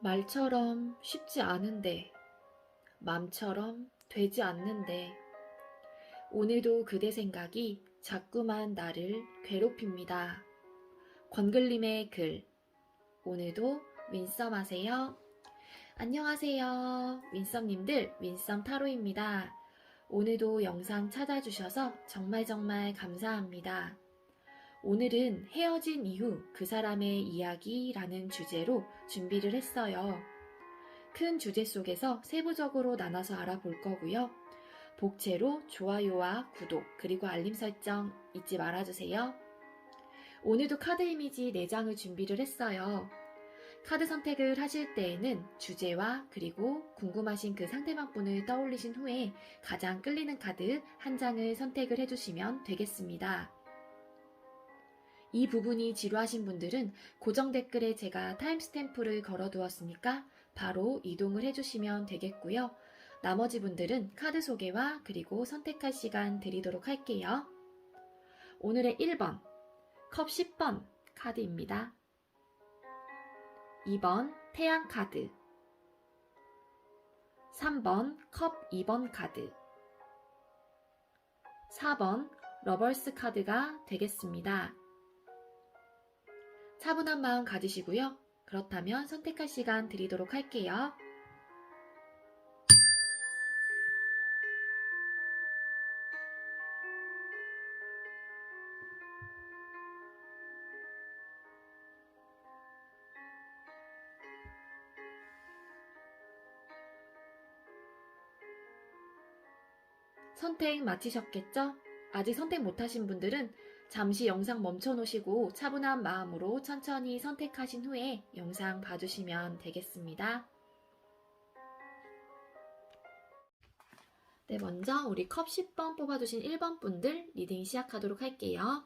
말처럼 쉽지 않은데, 맘처럼 되지 않는데, 오늘도 그대 생각이 자꾸만 나를 괴롭힙니다. 권글님의 글, 오늘도 윈썸 하세요. 안녕하세요. 윈썸님들, 윈썸 타로입니다. 오늘도 영상 찾아주셔서 정말 감사합니다. 오늘은 헤어진 이후 그 사람의 이야기라는 주제로 준비를 했어요. 큰 주제 속에서 세부적으로 나눠서 알아볼 거고요. 복채로 좋아요와 구독 그리고 알림 설정 잊지 말아주세요. 오늘도 카드 이미지 4장을 준비를 했어요. 카드 선택을 하실 때에는 주제와 그리고 궁금하신 그 상대방 분을 떠올리신 후에 가장 끌리는 카드 한 장을 선택을 해주시면 되겠습니다. 이 부분이 지루하신 분들은 고정 댓글에 제가 타임스탬프를 걸어두었으니까 바로 이동을 해주시면 되겠고요. 나머지 분들은 카드 소개와 그리고 선택할 시간 드리도록 할게요. 오늘의 1번 컵 10번 카드입니다. 2번 태양 카드, 3번 컵 2번 카드, 4번 러벌스 카드가 되겠습니다. 차분한 마음 가지시고요. 그렇다면 선택할 시간 드리도록 할게요. 선택 마치셨겠죠? 아직 선택 못하신 분들은 잠시 영상 멈춰 놓으시고 차분한 마음으로 천천히 선택하신 후에 영상 봐주시면 되겠습니다. 네, 먼저 우리 컵 10번 뽑아주신 1번 분들 리딩 시작하도록 할게요.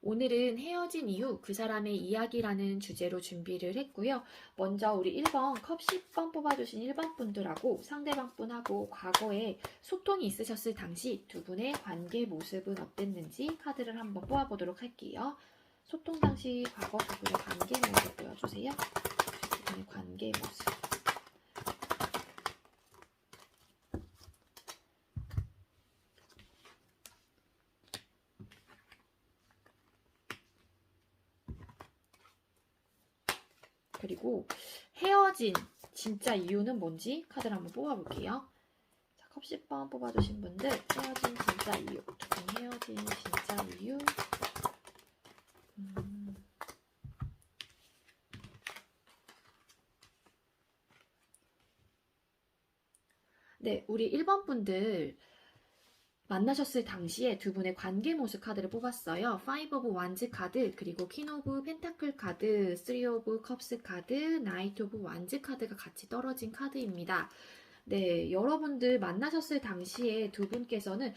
오늘은 헤어진 이후 그 사람의 이야기라는 주제로 준비를 했고요. 먼저 우리 1번 컵 10번 뽑아주신 1번 분들하고 상대방 분하고 과거에 소통이 있으셨을 당시 두 분의 관계 모습은 어땠는지 카드를 한번 뽑아보도록 할게요. 소통 당시 과거 두 분의 관계 모습 보여주세요. 두 분의 관계 모습. 그리고 헤어진 진짜 이유는 뭔지 카드를 한번 뽑아볼게요. 자, 컵 10번 뽑아주신 분들 헤어진 진짜 이유, 두 분 헤어진 진짜 이유. 네, 우리 1번 분들 만나셨을 당시에 두 분의 관계 모습 카드를 뽑았어요. 5 of Wands 카드, 그리고 Queen of Pentacle 카드, 3 of Cups 카드, Knight of Wands 카드가 같이 떨어진 카드입니다. 네, 여러분들 만나셨을 당시에 두 분께서는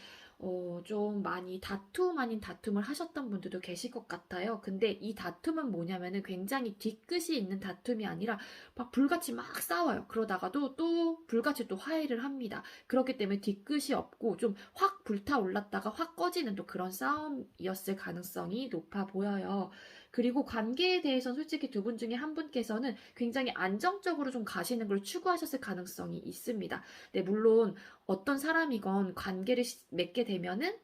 좀 많이 다툼 아닌 다툼을 하셨던 분들도 계실 것 같아요. 근데 이 다툼은 뭐냐면은 굉장히 뒤끝이 있는 다툼이 아니라 막 불같이 막 싸워요. 그러다가도 또 불같이 또 화해를 합니다. 그렇기 때문에 뒤끝이 없고 좀 확 불타올랐다가 확 꺼지는 또 그런 싸움이었을 가능성이 높아 보여요. 그리고 관계에 대해서는 솔직히 두 분 중에 한 분께서는 굉장히 안정적으로 좀 가시는 걸 추구하셨을 가능성이 있습니다. 네, 물론 어떤 사람이건 관계를 맺게 되면은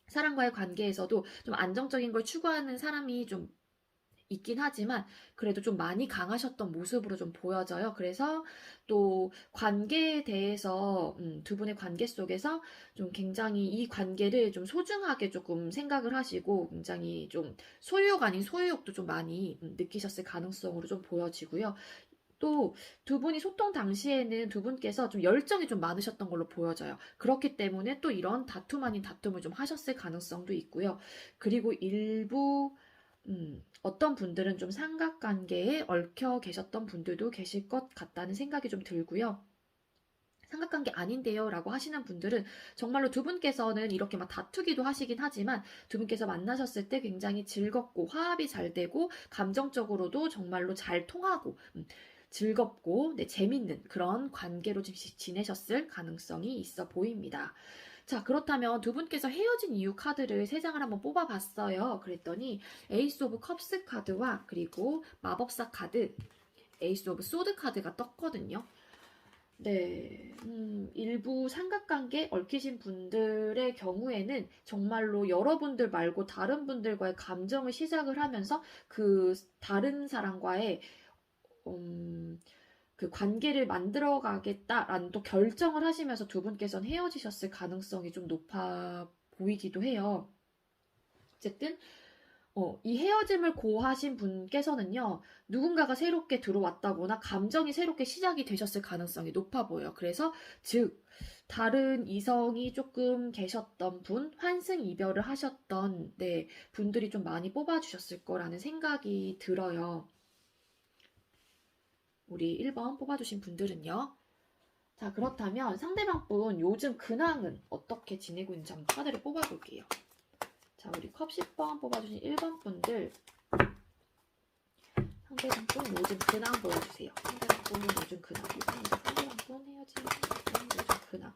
사람과의 관계에서도 좀 안정적인 걸 추구하는 사람이 좀 있긴 하지만 그래도 좀 많이 강하셨던 모습으로 좀 보여져요. 그래서 또 관계에 대해서 두 분의 관계 속에서 좀 굉장히 이 관계를 좀 소중하게 조금 생각을 하시고 굉장히 좀 소유욕 아닌 소유욕도 좀 많이 느끼셨을 가능성으로 좀 보여지고요. 또 두 분이 소통 당시에는 두 분께서 좀 열정이 좀 많으셨던 걸로 보여져요. 그렇기 때문에 또 이런 다툼 아닌 다툼을 좀 하셨을 가능성도 있고요. 그리고 일부 어떤 분들은 좀 삼각관계에 얽혀 계셨던 분들도 계실 것 같다는 생각이 좀 들고요. 삼각관계 아닌데요 라고 하시는 분들은 정말로 두 분께서는 이렇게 막 다투기도 하시긴 하지만 두 분께서 만나셨을 때 굉장히 즐겁고 화합이 잘 되고 감정적으로도 정말로 잘 통하고 즐겁고 네, 재밌는 그런 관계로 지내셨을 가능성이 있어 보입니다. 자, 그렇다면 두 분께서 헤어진 이유 카드를 3장을 한번 뽑아봤어요. 그랬더니 에이스 오브 컵스 카드와 그리고 마법사 카드, 에이스 오브 소드 카드가 떴거든요. 네, 일부 삼각관계 얽히신 분들의 경우에는 정말로 여러분들 말고 다른 분들과의 감정을 시작을 하면서 그 다른 사람과의 그 관계를 만들어 가겠다라는 또 결정을 하시면서 두 분께서는 헤어지셨을 가능성이 좀 높아 보이기도 해요. 어쨌든 이 헤어짐을 고하신 분께서는요, 누군가가 새롭게 들어왔다거나 감정이 새롭게 시작이 되셨을 가능성이 높아 보여요. 그래서, 즉, 다른 이성이 조금 계셨던 분, 환승 이별을 하셨던, 네, 분들이 좀 많이 뽑아주셨을 거라는 생각이 들어요. 우리 1번 뽑아주신 분들은요. 자, 그렇다면 상대방 분 요즘 근황은 어떻게 지내고 있는지 한번 카드를 뽑아볼게요. 자, 우리 컵 10번 뽑아주신 1번 분들 상대방 분 요즘 근황 보여주세요. 상대방 분 요즘 근황. 상대방 분 헤어진 요즘 근황.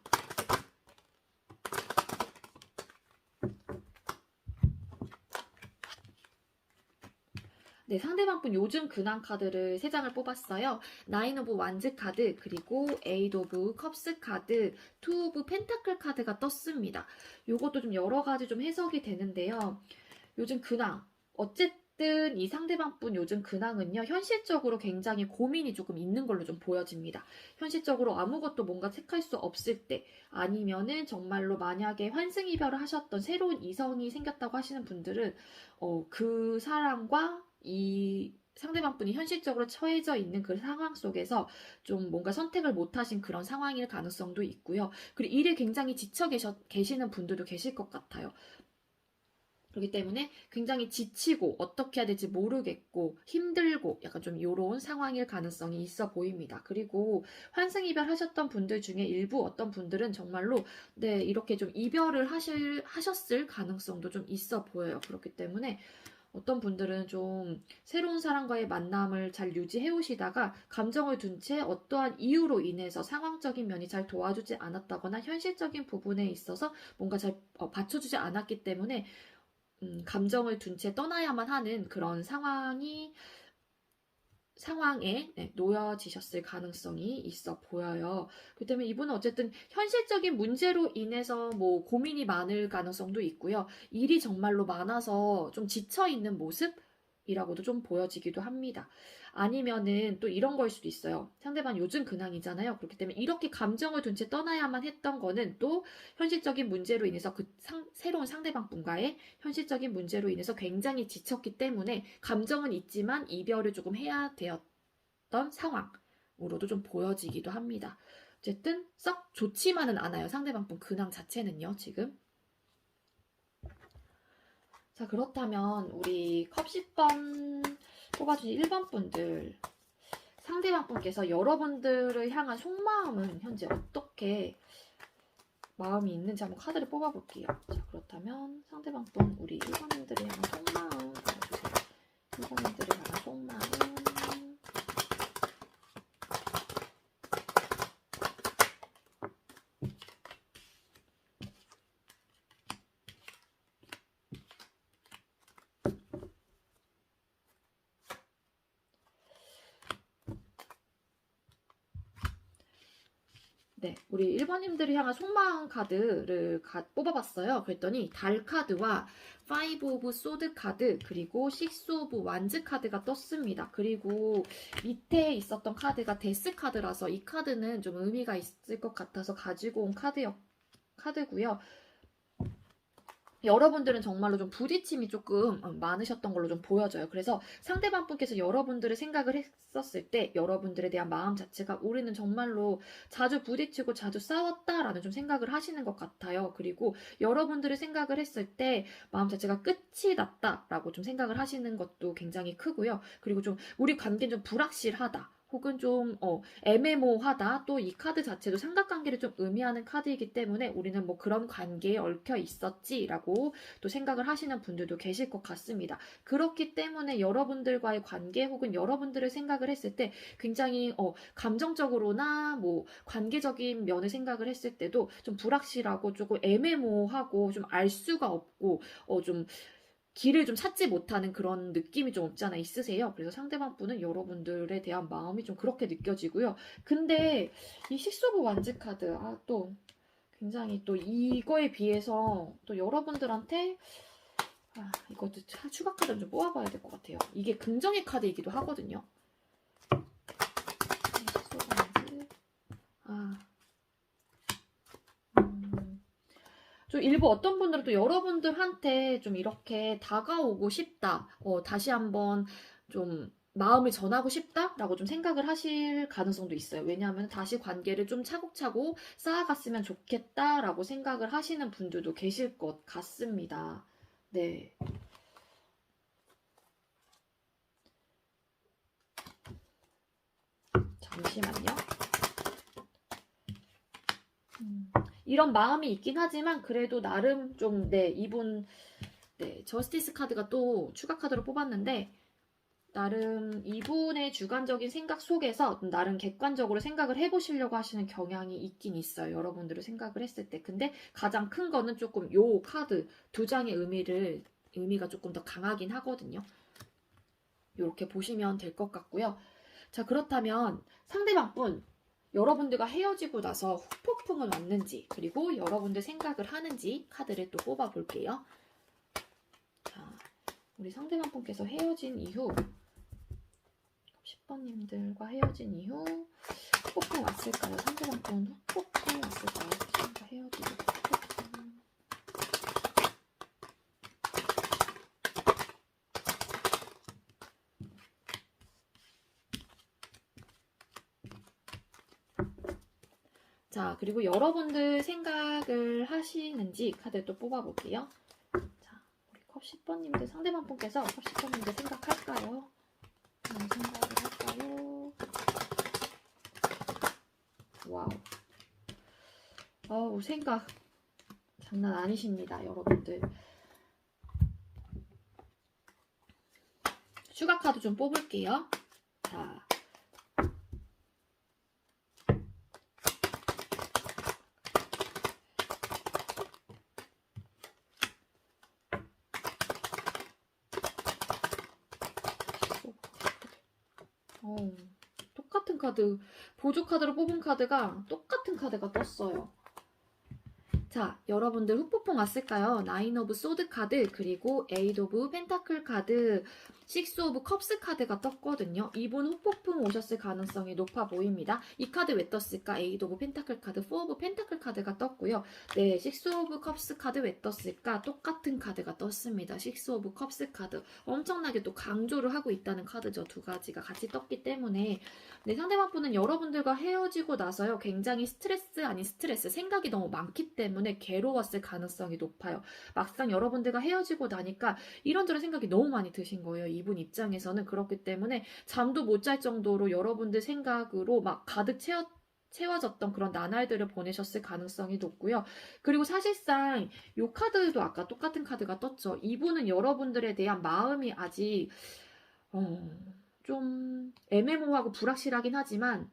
네, 상대방 분 요즘 근황 카드를 3장을 뽑았어요. 나인 오브 완즈 카드, 그리고 에잇 오브 컵스 카드, 투 오브 펜타클 카드가 떴습니다. 요것도 좀 여러 가지 좀 해석이 되는데요. 요즘 근황. 어쨌든 이 상대방 분 요즘 근황은요, 현실적으로 굉장히 고민이 조금 있는 걸로 좀 보여집니다. 현실적으로 아무것도 뭔가 택할 수 없을 때, 아니면은 정말로 만약에 환승 이별을 하셨던 새로운 이성이 생겼다고 하시는 분들은, 그 사람과 이 상대방 분이 현실적으로 처해져 있는 그 상황 속에서 좀 뭔가 선택을 못 하신 그런 상황일 가능성도 있고요. 그리고 일에 굉장히 지쳐 계시는 분들도 계실 것 같아요. 그렇기 때문에 굉장히 지치고 어떻게 해야 될지 모르겠고 힘들고 약간 좀 이런 상황일 가능성이 있어 보입니다. 그리고 환승 이별하셨던 분들 중에 일부 어떤 분들은 정말로 네 이렇게 좀 이별을 하셨을 가능성도 좀 있어 보여요. 그렇기 때문에 어떤 분들은 좀 새로운 사람과의 만남을 잘 유지해 오시다가 감정을 둔 채 어떠한 이유로 인해서 상황적인 면이 잘 도와주지 않았다거나 현실적인 부분에 있어서 뭔가 잘 받쳐주지 않았기 때문에 감정을 둔 채 떠나야만 하는 그런 상황에 놓여지셨을 가능성이 있어 보여요. 그렇기 때문에 이분은 어쨌든 현실적인 문제로 인해서 뭐 고민이 많을 가능성도 있고요. 일이 정말로 많아서 좀 지쳐있는 모습이라고도 좀 보여지기도 합니다. 아니면은 또 이런 걸 수도 있어요. 상대방 요즘 근황이잖아요. 그렇기 때문에 이렇게 감정을 둔 채 떠나야만 했던 거는 또 현실적인 문제로 인해서 새로운 상대방 분과의 현실적인 문제로 인해서 굉장히 지쳤기 때문에 감정은 있지만 이별을 조금 해야 되었던 상황으로도 좀 보여지기도 합니다. 어쨌든 썩 좋지만은 않아요. 상대방 분 근황 자체는요, 지금. 자, 그렇다면 우리 컵 10번 뽑아주신 1번 분들 상대방 분께서 여러분들을 향한 속마음은 현재 어떻게 마음이 있는지 한번 카드를 뽑아볼게요. 자, 그렇다면 상대방 분 우리 1번님들을 향한 속마음 알아주세요. 1번님들을 향한 속마음 네, 우리 1번님들이 향한 속마음 카드를 뽑아봤어요. 그랬더니 달 카드와 5 오브 소드 카드 그리고 6 오브 완즈 카드가 떴습니다. 그리고 밑에 있었던 카드가 데스 카드라서 이 카드는 좀 의미가 있을 것 같아서 가지고 온 카드고요. 여러분들은 정말로 좀 부딪힘이 조금 많으셨던 걸로 좀 보여져요. 그래서 상대방 분께서 여러분들을 생각을 했었을 때 여러분들에 대한 마음 자체가 우리는 정말로 자주 부딪히고 자주 싸웠다라는 좀 생각을 하시는 것 같아요. 그리고 여러분들을 생각을 했을 때 마음 자체가 끝이 났다라고 좀 생각을 하시는 것도 굉장히 크고요. 그리고 좀 우리 관계는 좀 불확실하다. 혹은 좀 애매모호하다. 또 이 카드 자체도 삼각관계를 좀 의미하는 카드이기 때문에 우리는 뭐 그런 관계에 얽혀 있었지라고 또 생각을 하시는 분들도 계실 것 같습니다. 그렇기 때문에 여러분들과의 관계 혹은 여러분들을 생각을 했을 때 굉장히 감정적으로나 뭐 관계적인 면을 생각을 했을 때도 좀 불확실하고 조금 애매모호하고 좀 알 수가 없고 좀 길을 좀 찾지 못하는 그런 느낌이 좀 없지 않아 있으세요. 그래서 상대방 분은 여러분들에 대한 마음이 좀 그렇게 느껴지고요. 근데 이 식스 오브 완즈 카드, 또 굉장히 또 이거에 비해서 또 여러분들한테 이것도 추가 카드를 좀 뽑아봐야 될 것 같아요. 이게 긍정의 카드이기도 하거든요. 식스 오브 완즈. 좀 일부 어떤 분들은 또 여러분들한테 좀 이렇게 다가오고 싶다, 다시 한번 좀 마음을 전하고 싶다라고 좀 생각을 하실 가능성도 있어요. 왜냐하면 다시 관계를 좀 차곡차곡 쌓아갔으면 좋겠다라고 생각을 하시는 분들도 계실 것 같습니다. 네. 잠시만요. 이런 마음이 있긴 하지만 그래도 나름 좀, 이분, 저스티스 카드가 또 추가 카드로 뽑았는데 나름 이분의 주관적인 생각 속에서 나름 객관적으로 생각을 해보시려고 하시는 경향이 있긴 있어요. 여러분들을 생각을 했을 때. 근데 가장 큰 거는 조금 요 카드 두 장의 의미가 조금 더 강하긴 하거든요. 이렇게 보시면 될 것 같고요. 자, 그렇다면 상대방 분, 여러분들과 헤어지고 나서 후폭풍은 왔는지, 그리고 여러분들 생각을 하는지 카드를 또 뽑아볼게요. 자, 우리 상대방 분께서 헤어진 이후 10번님들과 헤어진 이후 후폭풍 왔을까요? 상대방 분 후폭풍 왔을까요? 자신과 헤어지고 후폭풍. 자, 그리고 여러분들 생각을 하시는지 카드 또 뽑아볼게요. 자, 우리 컵 10번님들 상대방 분께서 컵 10번님들 생각할까요? 생각을 할까요? 와우. 생각 장난 아니십니다, 여러분들. 추가 카드 좀 뽑을게요. 자. 똑같은 카드, 보조 카드로 뽑은 카드가 똑같은 카드가 떴어요. 자, 여러분들 후폭풍 왔을까요? 나인 오브 소드 카드, 그리고 에이드 오브 펜타클 카드, 식스 오브 컵스 카드가 떴거든요. 이분 후폭풍 오셨을 가능성이 높아 보입니다. 이 카드 왜 떴을까? 에이드 오브 펜타클 카드, 포 오브 펜타클 카드가 떴고요. 네, 식스 오브 컵스 카드 왜 떴을까? 똑같은 카드가 떴습니다. 식스 오브 컵스 카드. 엄청나게 또 강조를 하고 있다는 카드죠. 두 가지가 같이 떴기 때문에. 네, 상대방 분은 여러분들과 헤어지고 나서요. 굉장히 스트레스 아닌 스트레스, 생각이 너무 많기 때문에 괴로웠을 가능성이 높아요. 막상 여러분들과 헤어지고 나니까 이런저런 생각이 너무 많이 드신 거예요. 이분 입장에서는. 그렇기 때문에 잠도 못 잘 정도로 여러분들 생각으로 막 가득 채워졌던 그런 나날들을 보내셨을 가능성이 높고요. 그리고 사실상 이 카드도 아까 똑같은 카드가 떴죠. 이분은 여러분들에 대한 마음이 아직 좀 애매모호하고 불확실하긴 하지만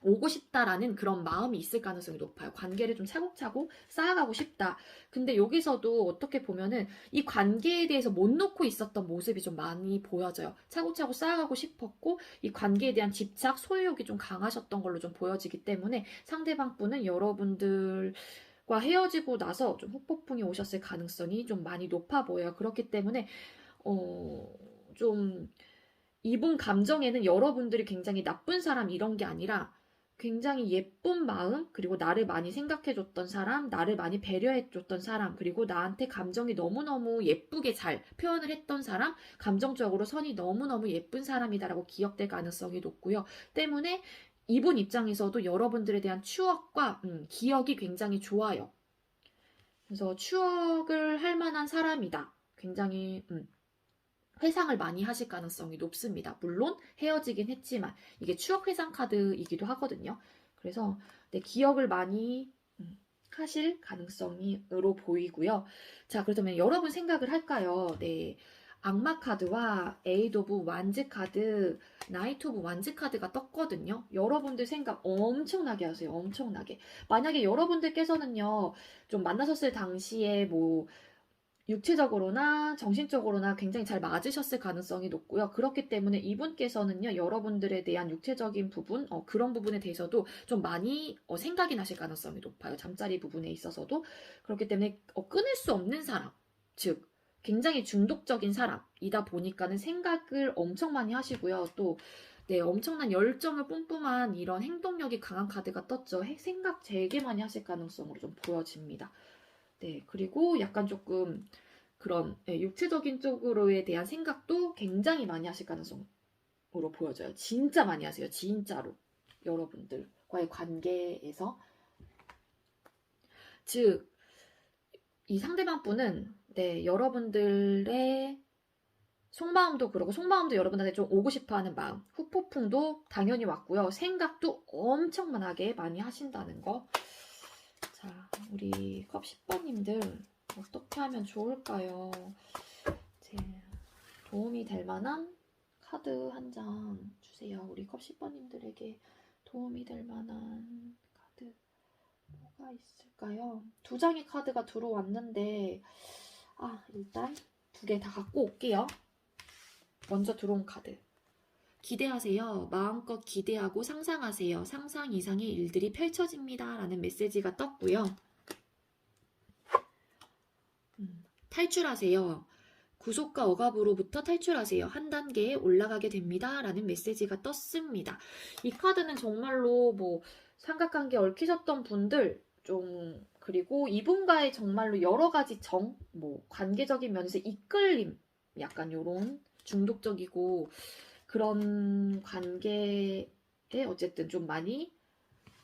오고 싶다라는 그런 마음이 있을 가능성이 높아요. 관계를 좀 차곡차곡 쌓아가고 싶다. 근데 여기서도 어떻게 보면은 이 관계에 대해서 못 놓고 있었던 모습이 좀 많이 보여져요. 차곡차곡 쌓아가고 싶었고 이 관계에 대한 집착, 소유욕이 좀 강하셨던 걸로 좀 보여지기 때문에 상대방 분은 여러분들과 헤어지고 나서 좀 후폭풍이 오셨을 가능성이 좀 많이 높아 보여요. 그렇기 때문에 좀 이분 감정에는 여러분들이 굉장히 나쁜 사람 이런 게 아니라 굉장히 예쁜 마음, 그리고 나를 많이 생각해줬던 사람, 나를 많이 배려해줬던 사람, 그리고 나한테 감정이 너무너무 예쁘게 잘 표현을 했던 사람, 감정적으로 선이 너무너무 예쁜 사람이다라고 기억될 가능성이 높고요. 때문에 이분 입장에서도 여러분들에 대한 추억과 기억이 굉장히 좋아요. 그래서 추억을 할 만한 사람이다. 굉장히 회상을 많이 하실 가능성이 높습니다. 물론 헤어지긴 했지만 이게 추억 회상 카드이기도 하거든요. 그래서 기억을 많이 하실 가능성으로 보이고요. 자, 그렇다면 여러분 생각을 할까요? 네. 악마 카드와 에이드 오브 완즈 카드, 나이트 오브 완즈 카드가 떴거든요. 여러분들 생각 엄청나게 하세요. 엄청나게. 만약에 여러분들께서는요, 좀 만나셨을 당시에 육체적으로나 정신적으로나 굉장히 잘 맞으셨을 가능성이 높고요. 그렇기 때문에 이분께서는요, 여러분들에 대한 육체적인 부분, 그런 부분에 대해서도 좀 많이 생각이 나실 가능성이 높아요. 잠자리 부분에 있어서도. 그렇기 때문에 끊을 수 없는 사람, 즉 굉장히 중독적인 사람이다 보니까는 생각을 엄청 많이 하시고요. 또 네, 엄청난 열정을 뿜뿜한 이런 행동력이 강한 카드가 떴죠. 생각 되게 많이 하실 가능성으로 좀 보여집니다. 네, 그리고 약간 조금 그런 육체적인 쪽으로에 대한 생각도 굉장히 많이 하실 가능성으로 보여져요. 진짜 많이 하세요. 진짜로. 여러분들과의 관계에서. 즉, 이 상대방 분은 네, 여러분들의 속마음도 그러고 속마음도 여러분한테 좀 오고 싶어하는 마음, 후폭풍도 당연히 왔고요. 생각도 엄청나게 많이 하신다는 거. 자, 우리 컵 10번님들 어떻게 하면 좋을까요? 제 도움이 될 만한 카드 한 장 주세요. 우리 컵 10번님들에게 도움이 될 만한 카드 뭐가 있을까요? 두 장의 카드가 들어왔는데 일단 두 개 다 갖고 올게요. 먼저 들어온 카드. 기대하세요. 마음껏 기대하고 상상하세요. 상상 이상의 일들이 펼쳐집니다. 라는 메시지가 떴고요. 탈출하세요. 구속과 억압으로부터 탈출하세요. 한 단계에 올라가게 됩니다. 라는 메시지가 떴습니다. 이 카드는 정말로 삼각관계 얽히셨던 분들 그리고 이분과의 정말로 여러 가지 관계적인 면에서 이끌림, 약간 요런 중독적이고 그런 관계에 어쨌든 좀 많이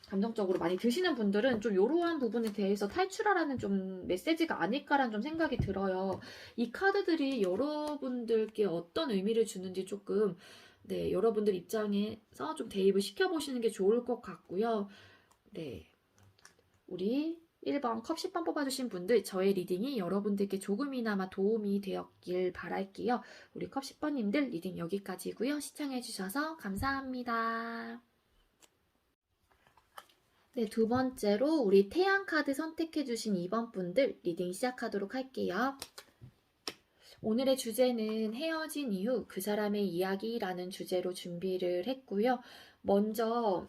감정적으로 많이 드시는 분들은 좀 이러한 부분에 대해서 탈출하라는 좀 메시지가 아닐까라는 좀 생각이 들어요. 이 카드들이 여러분들께 어떤 의미를 주는지 조금 네, 여러분들 입장에서 좀 대입을 시켜보시는 게 좋을 것 같고요. 네, 우리 1번 컵 10번 뽑아주신 분들 저의 리딩이 여러분들께 조금이나마 도움이 되었길 바랄게요. 우리 컵 10번님들 리딩 여기까지고요. 시청해주셔서 감사합니다. 네, 두 번째로 우리 태양 카드 선택해주신 2번 분들 리딩 시작하도록 할게요. 오늘의 주제는 헤어진 이후 그 사람의 이야기라는 주제로 준비를 했고요. 먼저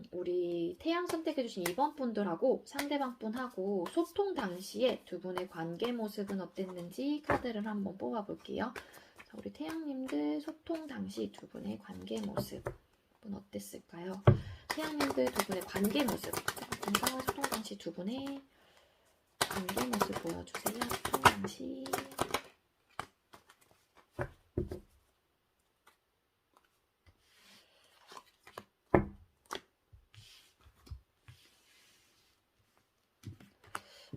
우리 태양 선택해주신 2번 분들하고 상대방 분하고 소통 당시에 두 분의 관계 모습은 어땠는지 카드를 한번 뽑아볼게요. 자, 우리 태양님들 소통 당시 두 분의 관계 모습은 어땠을까요? 태양님들 두 분의 관계 모습, 상대방분과 소통 당시 두 분의 관계 모습 보여주세요. 소통 당시.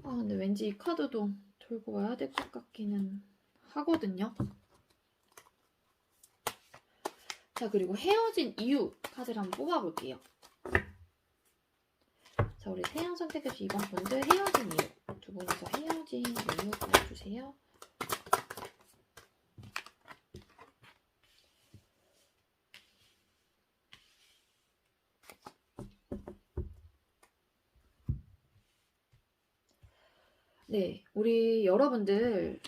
근데 왠지 이 카드도 들고 와야 될 것 같기는 하거든요. 자, 그리고 헤어진 이유 카드를 한번 뽑아볼게요. 자, 우리 태양 선택해주신 2번 분들 헤어진 이유. 두 분이서 헤어진 이유 보여주세요. 네, 우리 여러분들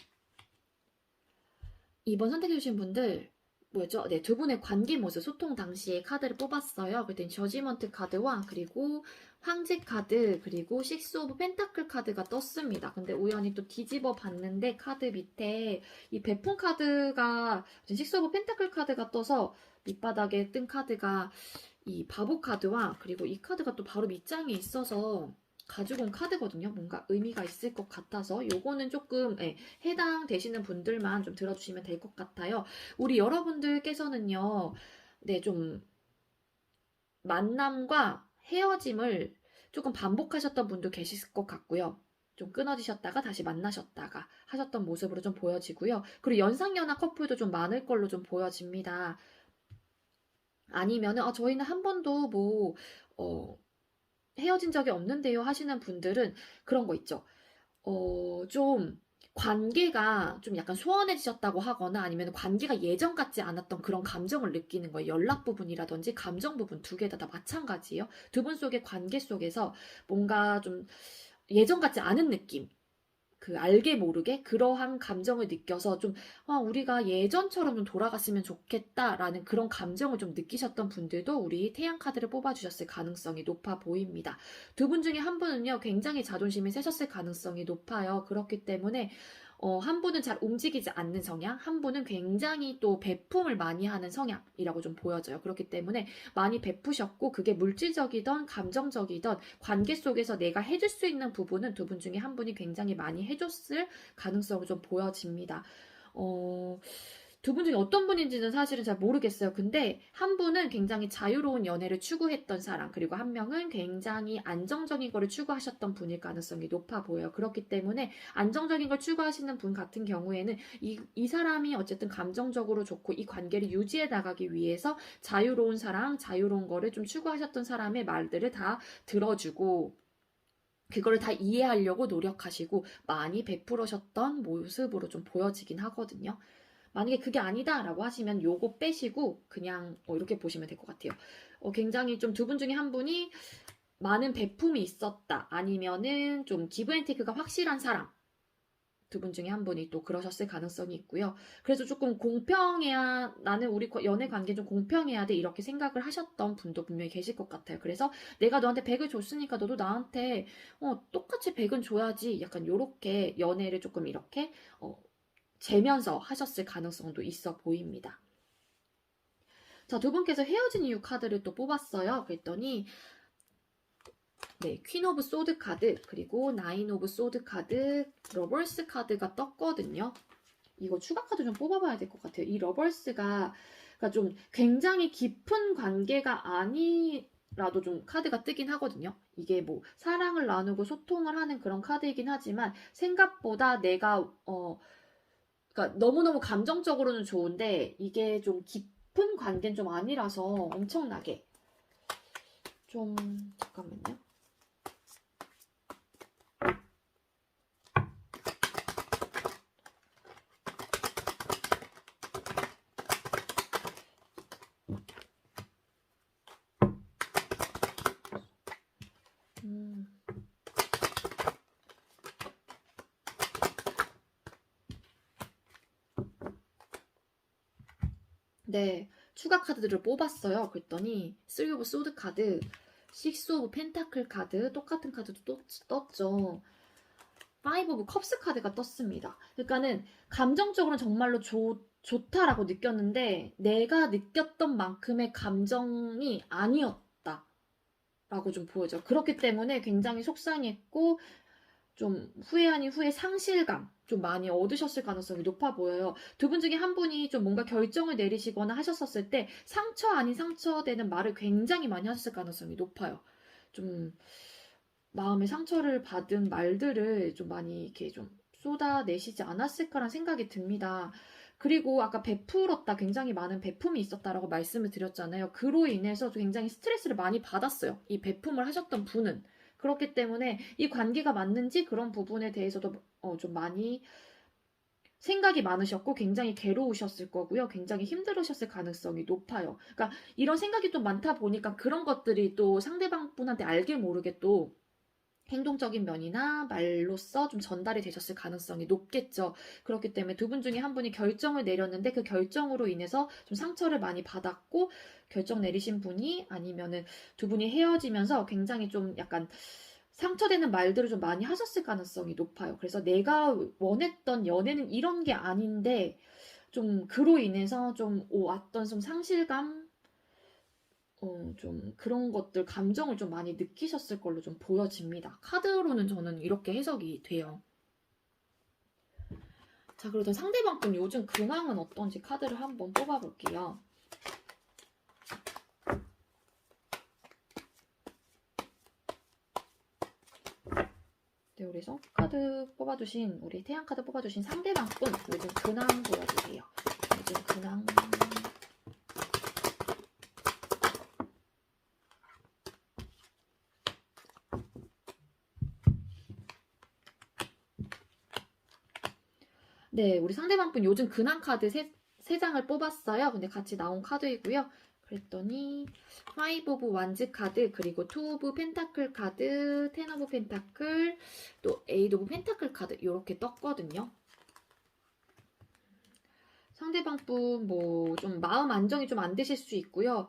2번 선택해주신 분들 뭐였죠? 네, 두 분의 관계 모습, 소통 당시에 카드를 뽑았어요. 그랬더니 저지먼트 카드와 그리고 황제 카드 그리고 식스 오브 펜타클 카드가 떴습니다. 근데 우연히 또 뒤집어 봤는데 카드 밑에 이 베푼 카드가 식스 오브 펜타클 카드가 떠서 밑바닥에 뜬 카드가 이 바보 카드와 그리고 이 카드가 또 바로 밑장에 있어서 가지고 온 카드거든요. 뭔가 의미가 있을 것 같아서 요거는 조금 해당되시는 분들만 좀 들어주시면 될 것 같아요. 우리 여러분들께서는요. 네, 좀 만남과 헤어짐을 조금 반복하셨던 분도 계실 것 같고요. 좀 끊어지셨다가 다시 만나셨다가 하셨던 모습으로 좀 보여지고요. 그리고 연상연하 커플도 좀 많을 걸로 좀 보여집니다. 아니면은 저희는 한 번도 헤어진 적이 없는데요 하시는 분들은 그런 거 있죠. 좀 관계가 좀 약간 소원해지셨다고 하거나 아니면 관계가 예전 같지 않았던 그런 감정을 느끼는 거예요. 연락 부분이라든지 감정 부분 두 개 다 마찬가지예요. 두 분 속의 관계 속에서 뭔가 좀 예전 같지 않은 느낌. 그 알게 모르게 그러한 감정을 느껴서 좀 우리가 예전처럼 좀 돌아갔으면 좋겠다라는 그런 감정을 좀 느끼셨던 분들도 우리 태양 카드를 뽑아주셨을 가능성이 높아 보입니다. 두 분 중에 한 분은요, 굉장히 자존심이 세셨을 가능성이 높아요. 그렇기 때문에 한 분은 잘 움직이지 않는 성향, 한 분은 굉장히 또 배품을 많이 하는 성향이라고 좀 보여져요. 그렇기 때문에 많이 베푸셨고, 그게 물질적이든 감정적이든 관계 속에서 내가 해줄 수 있는 부분은 두 분 중에 한 분이 굉장히 많이 해줬을 가능성이 좀 보여집니다. 두 분 중에 어떤 분인지는 사실은 잘 모르겠어요. 근데 한 분은 굉장히 자유로운 연애를 추구했던 사람, 그리고 한 명은 굉장히 안정적인 거를 추구하셨던 분일 가능성이 높아 보여요. 그렇기 때문에 안정적인 걸 추구하시는 분 같은 경우에는 이 사람이 어쨌든 감정적으로 좋고 이 관계를 유지해 나가기 위해서 자유로운 사랑, 자유로운 거를 좀 추구하셨던 사람의 말들을 다 들어주고 그거를 다 이해하려고 노력하시고 많이 베풀으셨던 모습으로 좀 보여지긴 하거든요. 만약에 그게 아니다라고 하시면 요거 빼시고 그냥 이렇게 보시면 될 것 같아요. 굉장히 좀 두 분 중에 한 분이 많은 베품이 있었다. 아니면은 좀 기브앤테이크가 확실한 사람. 두 분 중에 한 분이 또 그러셨을 가능성이 있고요. 그래서 조금 공평해야, 나는 우리 연애 관계 좀 공평해야 돼. 이렇게 생각을 하셨던 분도 분명히 계실 것 같아요. 그래서 내가 너한테 100을 줬으니까 너도 나한테 똑같이 100은 줘야지. 약간 요렇게 연애를 조금 이렇게 재면서 하셨을 가능성도 있어 보입니다. 자, 두 분께서 헤어진 이유 카드를 또 뽑았어요. 그랬더니 네, 퀸 오브 소드 카드, 그리고 나인 오브 소드 카드, 러버스 카드가 떴거든요. 이거 추가 카드 좀 뽑아봐야 될 것 같아요. 이 러버스가 그러니까 좀 굉장히 깊은 관계가 아니라도 좀 카드가 뜨긴 하거든요. 이게 뭐 사랑을 나누고 소통을 하는 그런 카드이긴 하지만 생각보다 내가 그러니까 너무너무 감정적으로는 좋은데 이게 좀 깊은 관계는 좀 아니라서 엄청나게 좀 잠깐만요. 네, 추가 카드들을 뽑았어요. 그랬더니 3 오브 소드 카드, 6 오브 펜타클 카드, 똑같은 카드도 떴죠. 5 오브 컵스 카드가 떴습니다. 그러니까는 감정적으로는 정말로 좋다라고 느꼈는데 내가 느꼈던 만큼의 감정이 아니었다라고 좀 보여져요. 그렇기 때문에 굉장히 속상했고 좀 후회 아닌 후회 상실감 좀 많이 얻으셨을 가능성이 높아 보여요. 두 분 중에 한 분이 좀 뭔가 결정을 내리시거나 하셨었을 때 상처 아닌 상처되는 말을 굉장히 많이 하셨을 가능성이 높아요. 좀 마음의 상처를 받은 말들을 좀 많이 이렇게 좀 쏟아내시지 않았을까라는 생각이 듭니다. 그리고 아까 베풀었다, 굉장히 많은 베품이 있었다라고 말씀을 드렸잖아요. 그로 인해서 굉장히 스트레스를 많이 받았어요. 이 베품을 하셨던 분은. 그렇기 때문에 이 관계가 맞는지 그런 부분에 대해서도 좀 많이 생각이 많으셨고 굉장히 괴로우셨을 거고요. 굉장히 힘들으셨을 가능성이 높아요. 그러니까 이런 생각이 좀 많다 보니까 그런 것들이 또 상대방 분한테 알게 모르게 또 행동적인 면이나 말로써 좀 전달이 되셨을 가능성이 높겠죠. 그렇기 때문에 두 분 중에 한 분이 결정을 내렸는데 그 결정으로 인해서 좀 상처를 많이 받았고 결정 내리신 분이 아니면은 두 분이 헤어지면서 굉장히 좀 약간 상처되는 말들을 좀 많이 하셨을 가능성이 높아요. 그래서 내가 원했던 연애는 이런 게 아닌데 좀 그로 인해서 좀 왔던 좀 상실감 좀 그런 것들, 감정을 좀 많이 느끼셨을 걸로 좀 보여집니다. 카드로는 저는 이렇게 해석이 돼요. 자, 그러던 상대방 분 요즘 근황은 어떤지 카드를 한번 뽑아볼게요. 네, 우리 카드 뽑아주신, 우리 태양 카드 뽑아주신 상대방 분 요즘 근황 보여주세요. 요즘 근황. 네, 우리 상대방 분 요즘 근황 카드 세 장을 뽑았어요. 근데 같이 나온 카드이고요. 그랬더니 5 오브 완즈 카드, 그리고 2 오브 펜타클 카드, 10 오브 펜타클, 또 8 오브 펜타클 카드 이렇게 떴거든요. 상대방 분 뭐 좀 마음 안정이 좀 안 되실 수 있고요.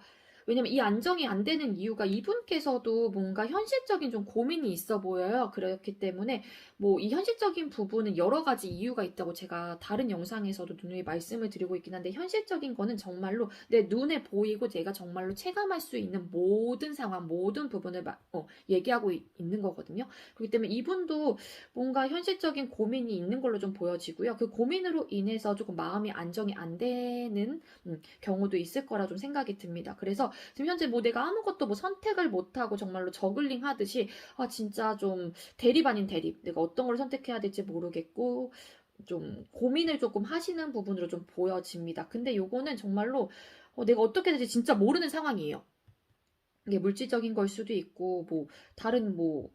왜냐면 이 안정이 안 되는 이유가 이분께서도 뭔가 현실적인 좀 고민이 있어 보여요. 그렇기 때문에 뭐 이 현실적인 부분은 여러 가지 이유가 있다고 제가 다른 영상에서도 누누이 말씀을 드리고 있긴 한데, 현실적인 거는 정말로 내 눈에 보이고 내가 정말로 체감할 수 있는 모든 상황, 모든 부분을 얘기하고 있는 거거든요. 그렇기 때문에 이분도 뭔가 현실적인 고민이 있는 걸로 좀 보여지고요. 그 고민으로 인해서 조금 마음이 안정이 안 되는 경우도 있을 거라 좀 생각이 듭니다. 그래서 지금 현재 뭐 내가 아무것도 뭐 선택을 못하고 정말로 저글링 하듯이 진짜 좀 대립 아닌 대립, 내가 어떤 걸 선택해야 될지 모르겠고 좀 고민을 조금 하시는 부분으로 좀 보여집니다. 근데 요거는 정말로 내가 어떻게 될지 진짜 모르는 상황이에요. 이게 물질적인 걸 수도 있고 뭐 다른 뭐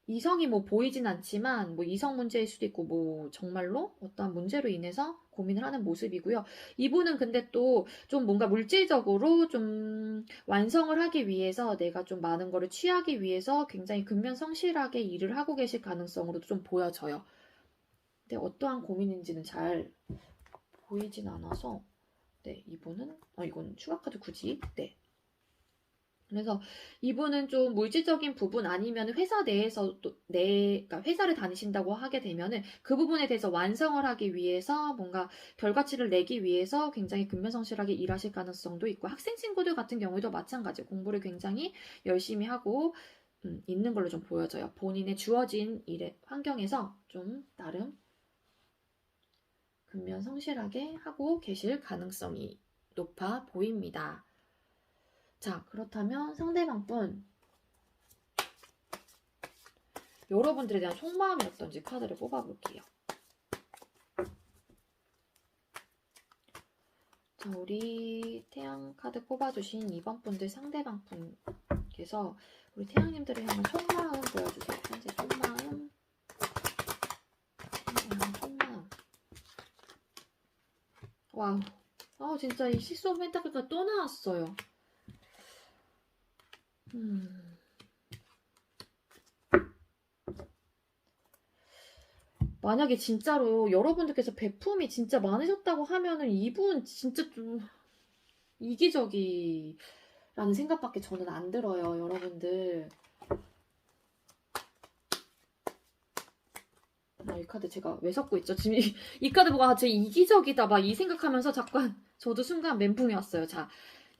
이성이 뭐 보이진 않지만 뭐 이성 문제일 수도 있고 뭐 정말로 어떠한 문제로 인해서 고민을 하는 모습이고요. 이분은 근데 또 좀 뭔가 물질적으로 좀 완성을 하기 위해서, 내가 좀 많은 거를 취하기 위해서 굉장히 근면성실하게 일을 하고 계실 가능성으로도 좀 보여져요. 근데 어떠한 고민인지는 잘 보이진 않아서, 네, 이분은 이건 추가 카드 굳이, 네. 그래서 이분은 좀 물질적인 부분 아니면 회사 내에서 그러니까 회사를 다니신다고 하게 되면은 그 부분에 대해서 완성을 하기 위해서 뭔가 결과치를 내기 위해서 굉장히 근면성실하게 일하실 가능성도 있고, 학생 친구들 같은 경우에도 마찬가지 공부를 굉장히 열심히 하고 있는 걸로 좀 보여져요. 본인의 주어진 일의 환경에서 좀 나름 근면성실하게 하고 계실 가능성이 높아 보입니다. 자, 그렇다면 상대방분 여러분들에 대한 속마음이 어떤지 카드를 뽑아볼게요. 자, 우리 태양 카드 뽑아주신 2번 분들 상대방 분께서 우리 태양님들을 향한 속마음 보여주세요. 현재 속마음. 속마음. 와우. 진짜 이 식스 오브 펜타클가 또 나왔어요. 만약에 진짜로 여러분들께서 베품이 진짜 많으셨다고 하면은 이분 진짜 좀 이기적이라는 생각밖에 저는 안 들어요, 여러분들. 이 카드 제가 왜 섞고 있죠? 지금 이 카드 보고 제 이기적이다 막 이 생각하면서 잠깐 저도 순간 멘붕이 왔어요. 자,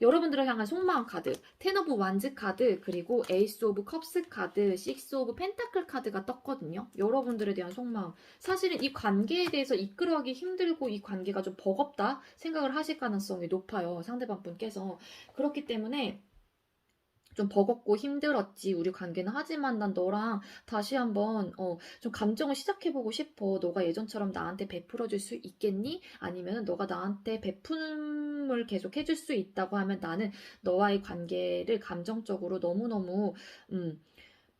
여러분들을 향한 속마음 카드, 10 오브 완즈 카드, 그리고 에이스 오브 컵스 카드, 6 오브 펜타클 카드가 떴거든요. 여러분들에 대한 속마음. 사실은 이 관계에 대해서 이끌어가기 힘들고 이 관계가 좀 버겁다 생각을 하실 가능성이 높아요. 상대방 분께서. 그렇기 때문에 좀 버겁고 힘들었지 우리 관계는. 하지만 난 너랑 다시 한번 좀 감정을 시작해보고 싶어. 너가 예전처럼 나한테 베풀어줄 수 있겠니? 아니면 너가 나한테 베품을 계속 해줄 수 있다고 하면 나는 너와의 관계를 감정적으로 너무너무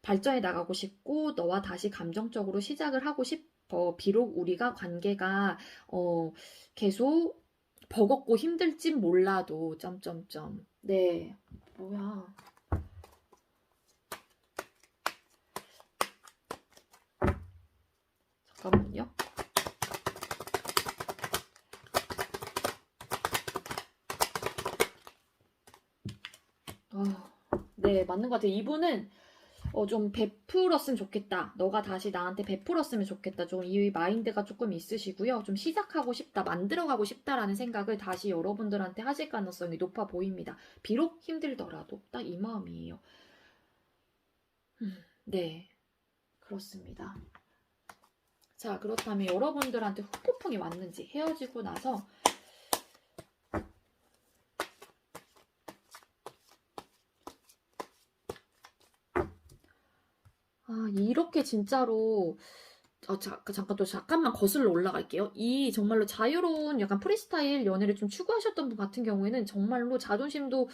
발전해 나가고 싶고 너와 다시 감정적으로 시작을 하고 싶어. 비록 우리가 관계가 계속 버겁고 힘들진 몰라도 점점점. 네, 뭐야. 잠깐만요. 네, 맞는 것 같아요. 이분은 좀 베풀었으면 좋겠다. 너가 다시 나한테 베풀었으면 좋겠다. 좀 이 마인드가 조금 있으시고요. 좀 시작하고 싶다, 만들어가고 싶다라는 생각을 다시 여러분들한테 하실 가능성이 높아 보입니다. 비록 힘들더라도 딱 이 마음이에요. 네, 그렇습니다. 자, 그렇다면 여러분들한테 후폭풍이 왔는지, 헤어지고 나서 이렇게 진짜로 잠깐만 거슬러 올라갈게요. 이 정말로 자유로운 약간 프리스타일 연애를 좀 추구하셨던 분 같은 경우에는 정말로 자존심도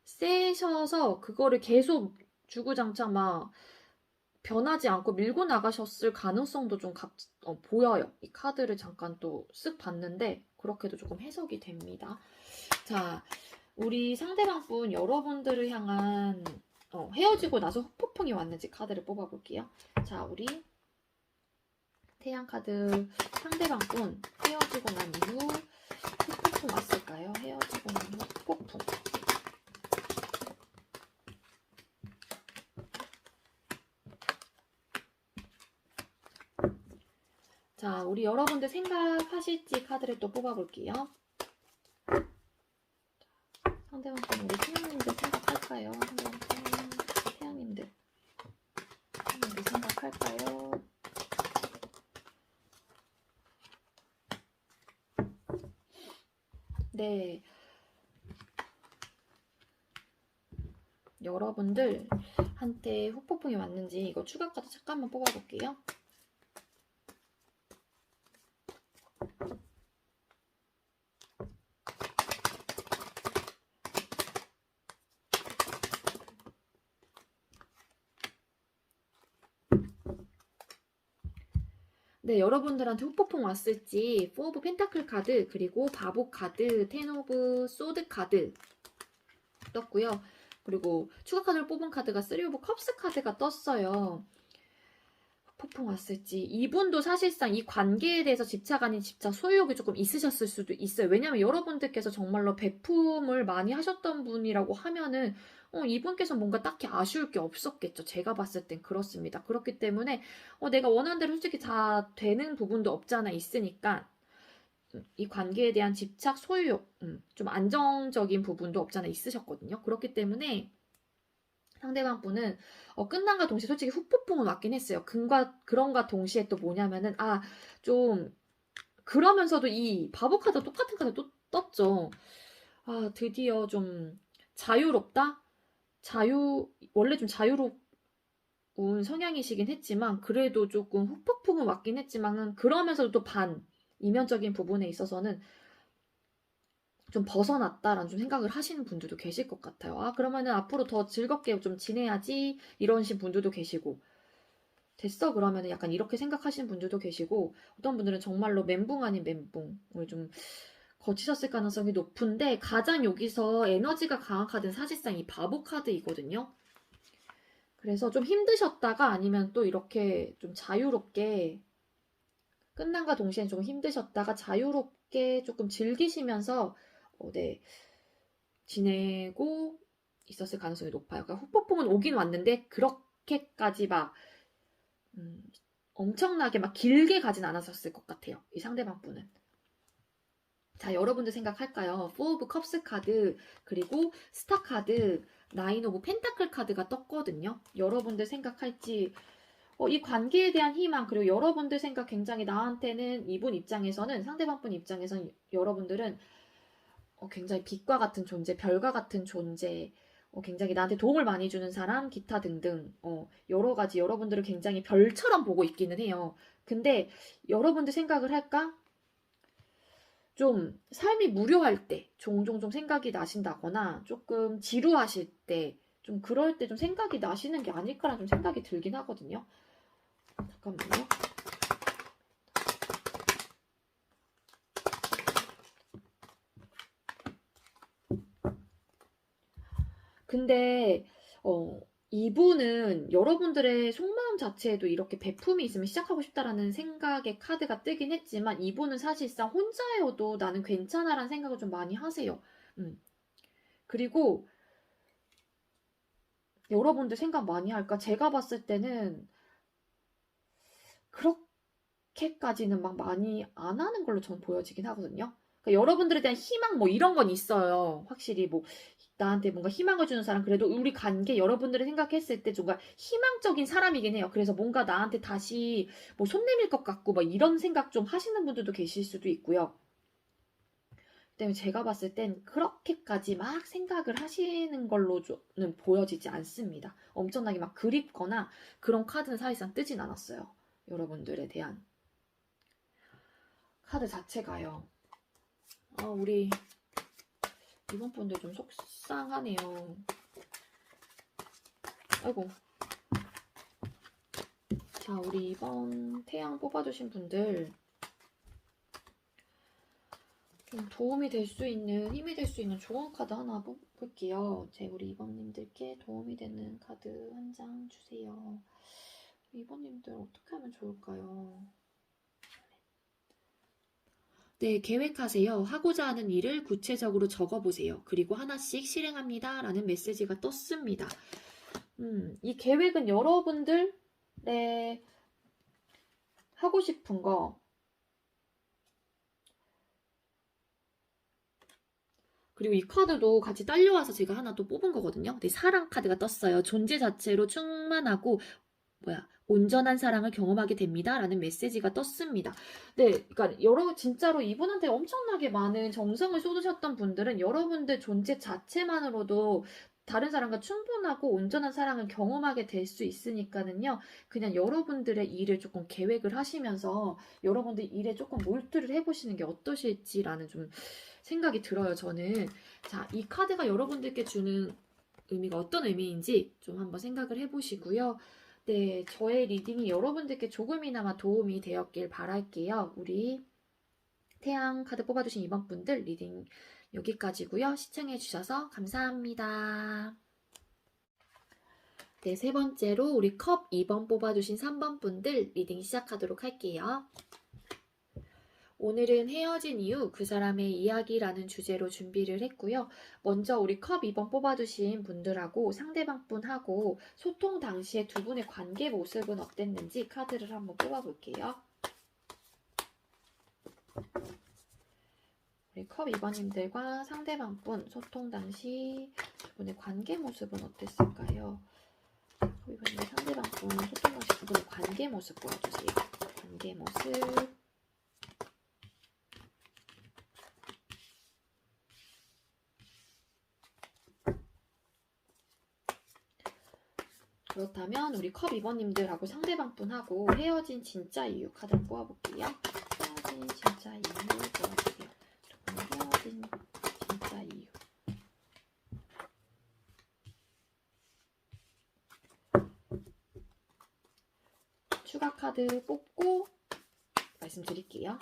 세셔서 그거를 계속 주구장창 막 변하지 않고 밀고 나가셨을 가능성도 좀 보여요. 이 카드를 잠깐 또 쓱 봤는데 그렇게도 조금 해석이 됩니다. 자, 우리 상대방 분 여러분들을 향한 헤어지고 나서 후폭풍이 왔는지 카드를 뽑아볼게요. 자, 우리 태양 카드 상대방 분 헤어지고 난 이후 후폭풍 왔을까요? 헤어지고 난 후 후폭풍. 자, 우리 여러분들 생각하실지 카드를 또 뽑아볼게요. 상대방 분 우리 태양님들 생각할까요? 상대방 태양님들 생각할까요? 네. 여러분들 한테 후폭풍이 왔는지 이거 추가 카드 잠깐만 뽑아볼게요. 네, 여러분들한테 후폭풍 왔을지 4 오브 펜타클 카드, 그리고 바보 카드, 10 오브 소드 카드 떴고요. 그리고 추가 카드를 뽑은 카드가 3 오브 컵스 카드가 떴어요. 후폭풍 왔을지. 이분도 사실상 이 관계에 대해서 집착 아닌 집착, 소유욕이 조금 있으셨을 수도 있어요. 왜냐면 여러분들께서 정말로 배품을 많이 하셨던 분이라고 하면은 이분께서 뭔가 딱히 아쉬울 게 없었겠죠. 제가 봤을 땐 그렇습니다. 그렇기 때문에 내가 원하는 대로 솔직히 다 되는 부분도 없지 않아 있으니까 이 관계에 대한 집착, 소유욕, 좀 안정적인 부분도 없지 않아 있으셨거든요. 그렇기 때문에 상대방 분은 끝난과 동시에 솔직히 후폭풍은 왔긴 했어요. 그런가 동시에 또 뭐냐면은 좀 그러면서도 이 바보 카드 똑같은 카드 또 떴죠. 드디어 좀 자유롭다? 원래 좀 자유로운 성향이시긴 했지만 그래도 조금 후폭풍은 왔긴 했지만 그러면서도 또 이면적인 부분에 있어서는 좀 벗어났다라는 좀 생각을 하시는 분들도 계실 것 같아요. 그러면은 앞으로 더 즐겁게 좀 지내야지 이러신 분들도 계시고, 됐어 그러면은 약간 이렇게 생각하시는 분들도 계시고, 어떤 분들은 정말로 멘붕 아닌 멘붕을 좀 거치셨을 가능성이 높은데, 가장 여기서 에너지가 강한 카드는 사실상 이 바보 카드이거든요. 그래서 좀 힘드셨다가 아니면 또 이렇게 좀 자유롭게 끝난과 동시에 좀 힘드셨다가 자유롭게 조금 즐기시면서 네, 지내고 있었을 가능성이 높아요. 그러니까 후폭풍은 오긴 왔는데 그렇게까지 막 엄청나게 막 길게 가진 않았었을 것 같아요. 이 상대방 분은. 자, 여러분들 생각할까요? 4 오브 컵스 카드, 그리고 스타 카드, 9 오브 펜타클 카드가 떴거든요. 여러분들 생각할지 이 관계에 대한 희망, 그리고 여러분들 생각 굉장히 나한테는 이분 입장에서는, 상대방 분 입장에서는 여러분들은 굉장히 빛과 같은 존재, 별과 같은 존재, 굉장히 나한테 도움을 많이 주는 사람, 기타 등등 여러 가지 여러분들을 굉장히 별처럼 보고 있기는 해요. 근데 여러분들 생각을 할까? 좀 삶이 무료할 때 종종 좀 생각이 나신다거나 조금 지루하실 때 좀 그럴 때 좀 생각이 나시는 게 아닐까라는 좀 생각이 들긴 하거든요. 잠깐만요. 근데 이분은 여러분들의 속마음 자체에도 이렇게 배품이 있으면 시작하고 싶다라는 생각의 카드가 뜨긴 했지만, 이분은 사실상 혼자여도 나는 괜찮아라는 생각을 좀 많이 하세요. 그리고 여러분들 생각 많이 할까? 제가 봤을 때는 그렇게까지는 막 많이 안 하는 걸로 전 보여지긴 하거든요. 그러니까 여러분들에 대한 희망 뭐 이런 건 있어요. 확실히 뭐 나한테 뭔가 희망을 주는 사람, 그래도 우리 관계 여러분들이 생각했을 때 뭔가 희망적인 사람이긴 해요. 그래서 뭔가 나한테 다시 뭐 손 내밀 것 같고 막 이런 생각 좀 하시는 분들도 계실 수도 있고요. 때문에 제가 봤을 땐 그렇게까지 막 생각을 하시는 걸로는 보여지지 않습니다. 엄청나게 막 그립거나 그런 카드는 사실상 뜨진 않았어요. 여러분들에 대한 카드 자체가요. 우리 이번 분들 좀 속상하네요. 아이고. 자, 우리 이번 태양 뽑아주신 분들 좀 도움이 될 수 있는, 힘이 될 수 있는 좋은 카드 하나 뽑을게요. 우리 2번님들께 도움이 되는 카드 한 장 주세요. 2번님들 어떻게 하면 좋을까요? 네, 계획하세요. 하고자 하는 일을 구체적으로 적어보세요. 그리고 하나씩 실행합니다. 라는 메시지가 떴습니다. 이 계획은 여러분들의 하고 싶은 거, 그리고 이 카드도 같이 딸려와서 제가 하나 또 뽑은 거거든요. 네, 사랑 카드가 떴어요. 존재 자체로 충만하고 온전한 사랑을 경험하게 됩니다. 라는 메시지가 떴습니다. 네, 그러니까 진짜로 이분한테 엄청나게 많은 정성을 쏟으셨던 분들은 여러분들 존재 자체만으로도 다른 사람과 충분하고 온전한 사랑을 경험하게 될 수 있으니까는요. 그냥 여러분들의 일을 조금 계획을 하시면서 여러분들 일에 조금 몰두를 해보시는 게 어떠실지라는 좀 생각이 들어요, 저는. 자, 이 카드가 여러분들께 주는 의미가 어떤 의미인지 좀 한번 생각을 해보시고요. 네, 저의 리딩이 여러분들께 조금이나마 도움이 되었길 바랄게요. 우리 태양 카드 뽑아주신 이번 분들 리딩 여기까지고요. 시청해주셔서 감사합니다. 네, 세 번째로 우리 컵 2번 뽑아주신 3번 분들 리딩 시작하도록 할게요. 오늘은 헤어진 이유 그 사람의 이야기라는 주제로 준비를 했고요. 먼저 우리 컵 2번 뽑아주신 분들하고 상대방 분하고 소통 당시에 두 분의 관계 모습은 어땠는지 카드를 한번 뽑아볼게요. 우리 컵 2번님들과 상대방 분 소통 당시 두 분의 관계 모습은 어땠을까요? 컵 2번님과 상대방 분 소통 당시 두 분의 관계 모습 보여주세요. 관계 모습. 그렇다면 우리 컵 2번님들하고 상대방 분하고 헤어진 진짜 이유 카드를 뽑아볼게요. 헤어진 진짜 이유 뽑아주세요. 두 분의 헤어진 진짜 이유. 추가 카드 뽑고 말씀드릴게요.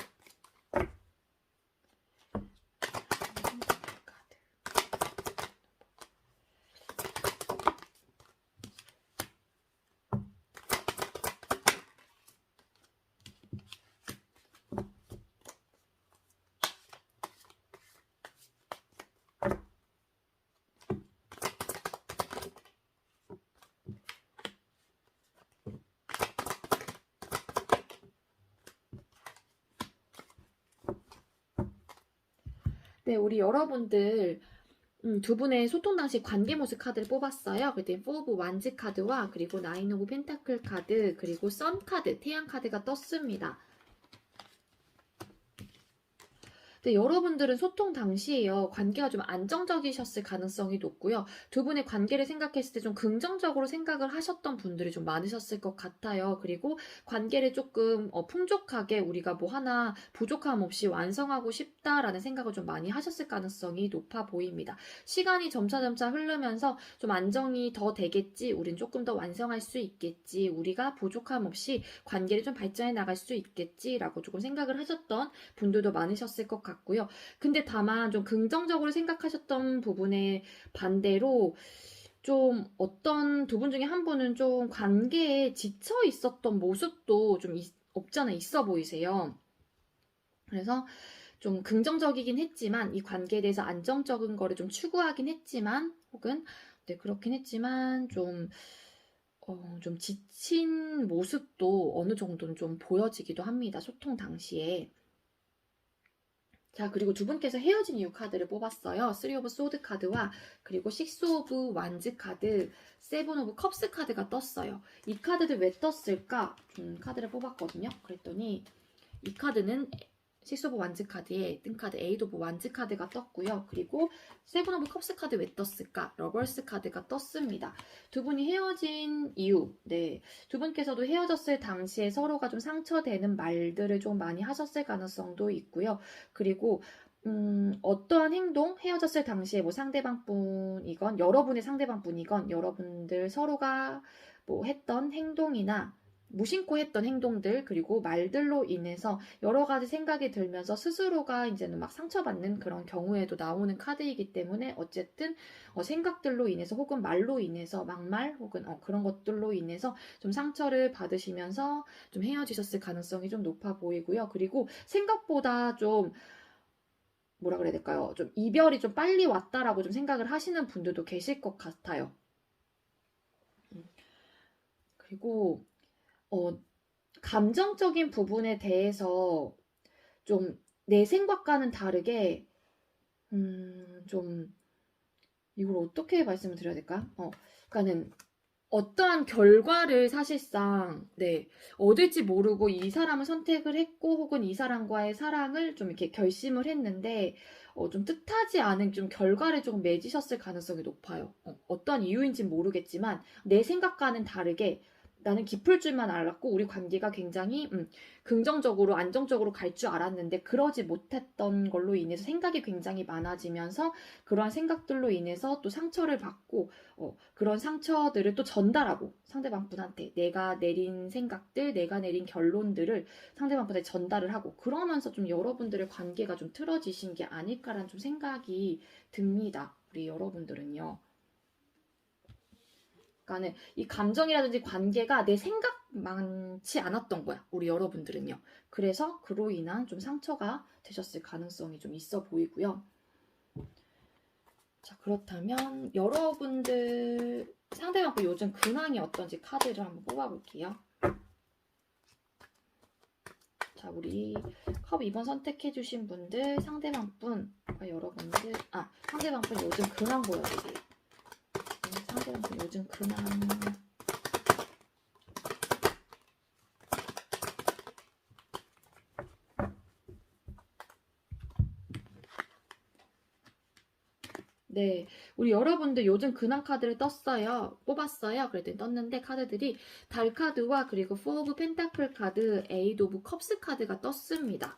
네, 우리 여러분들 두 분의 소통 당시 관계 모습 카드를 뽑았어요. 그때 4 오브 완즈 카드와 그리고 9 오브 펜타클 카드 그리고 선 카드, 태양 카드가 떴습니다. 네, 여러분들은 소통 당시에요. 관계가 좀 안정적이셨을 가능성이 높고요. 두 분의 관계를 생각했을 때 좀 긍정적으로 생각을 하셨던 분들이 좀 많으셨을 것 같아요. 그리고 관계를 조금 풍족하게 우리가 뭐 하나 부족함 없이 완성하고 싶다라는 생각을 좀 많이 하셨을 가능성이 높아 보입니다. 시간이 점차점차 흐르면서 좀 안정이 더 되겠지, 우린 조금 더 완성할 수 있겠지, 우리가 부족함 없이 관계를 좀 발전해 나갈 수 있겠지라고 조금 생각을 하셨던 분들도 많으셨을 것 같고요. 근데 다만 좀 긍정적으로 생각하셨던 부분에 반대로 좀 어떤 두 분 중에 한 분은 좀 관계에 지쳐 있었던 모습도 좀 없지 않아 있어 보이세요. 그래서 좀 긍정적이긴 했지만 이 관계에 대해서 안정적인 거를 좀 추구하긴 했지만 혹은 그렇긴 했지만 좀 지친 모습도 어느 정도는 좀 보여지기도 합니다. 소통 당시에. 자, 그리고 두 분께서 헤어진 이유 카드를 뽑았어요. 3 오브 소드 카드와 그리고 6 오브 완즈 카드, 7 오브 컵스 카드가 떴어요. 이 카드들 왜 떴을까? 좀 카드를 뽑았거든요. 그랬더니 이 카드는 6 오브 완즈 카드에 뜬 카드 8 오브 완즈 카드가 떴고요. 그리고 7 오브 컵스 카드 왜 떴을까? 러버스 카드가 떴습니다. 두 분이 헤어진 이유, 두 분께서도 헤어졌을 당시에 서로가 좀 상처되는 말들을 좀 많이 하셨을 가능성도 있고요. 그리고 어떠한 행동, 헤어졌을 당시에 뭐 상대방 분이건 여러분의 상대방 분이건 여러분들 서로가 뭐 했던 행동이나 무심코 했던 행동들 그리고 말들로 인해서 여러 가지 생각이 들면서 스스로가 이제는 막 상처받는 그런 경우에도 나오는 카드이기 때문에 어쨌든 생각들로 인해서 혹은 말로 인해서 막말 혹은 그런 것들로 인해서 좀 상처를 받으시면서 좀 헤어지셨을 가능성이 좀 높아 보이고요. 그리고 생각보다 좀 뭐라 그래야 될까요? 좀 이별이 좀 빨리 왔다라고 좀 생각을 하시는 분들도 계실 것 같아요. 그리고 감정적인 부분에 대해서 좀 내 생각과는 다르게 좀 이걸 어떻게 말씀을 드려야 될까? 그러니까는 어떠한 결과를 사실상 얻을지 모르고 이 사람을 선택을 했고 혹은 이 사람과의 사랑을 좀 이렇게 결심을 했는데 좀 뜻하지 않은 좀 결과를 조금 맺으셨을 가능성이 높아요. 어떠한 이유인지는 모르겠지만 내 생각과는 다르게 나는 깊을 줄만 알았고 우리 관계가 굉장히 긍정적으로 안정적으로 갈 줄 알았는데 그러지 못했던 걸로 인해서 생각이 굉장히 많아지면서 그러한 생각들로 인해서 또 상처를 받고 그런 상처들을 또 전달하고 상대방 분한테 내가 내린 생각들, 내가 내린 결론들을 상대방 분한테 전달을 하고 그러면서 좀 여러분들의 관계가 좀 틀어지신 게 아닐까라는 좀 생각이 듭니다. 우리 여러분들은요. 그러니까는 이 감정이라든지 관계가 내 생각만치 않았던 거야. 우리 여러분들은요. 그래서 그로 인한 좀 상처가 되셨을 가능성이 좀 있어 보이고요. 자, 그렇다면 여러분들 상대방 분 요즘 근황이 어떤지 카드를 한번 뽑아볼게요. 자, 우리 컵 2번 선택해주신 분들 상대방 분과 여러분들 상대방 분 요즘 근황 보여드릴게요. 상대방 분 요즘 근황 네, 우리 여러분들 요즘 근황 카드를 뽑았어요. 그랬더니 떴는데 카드들이 달 카드와 그리고 4 오브 펜타클 카드, 8 오브 컵스 카드가 떴습니다.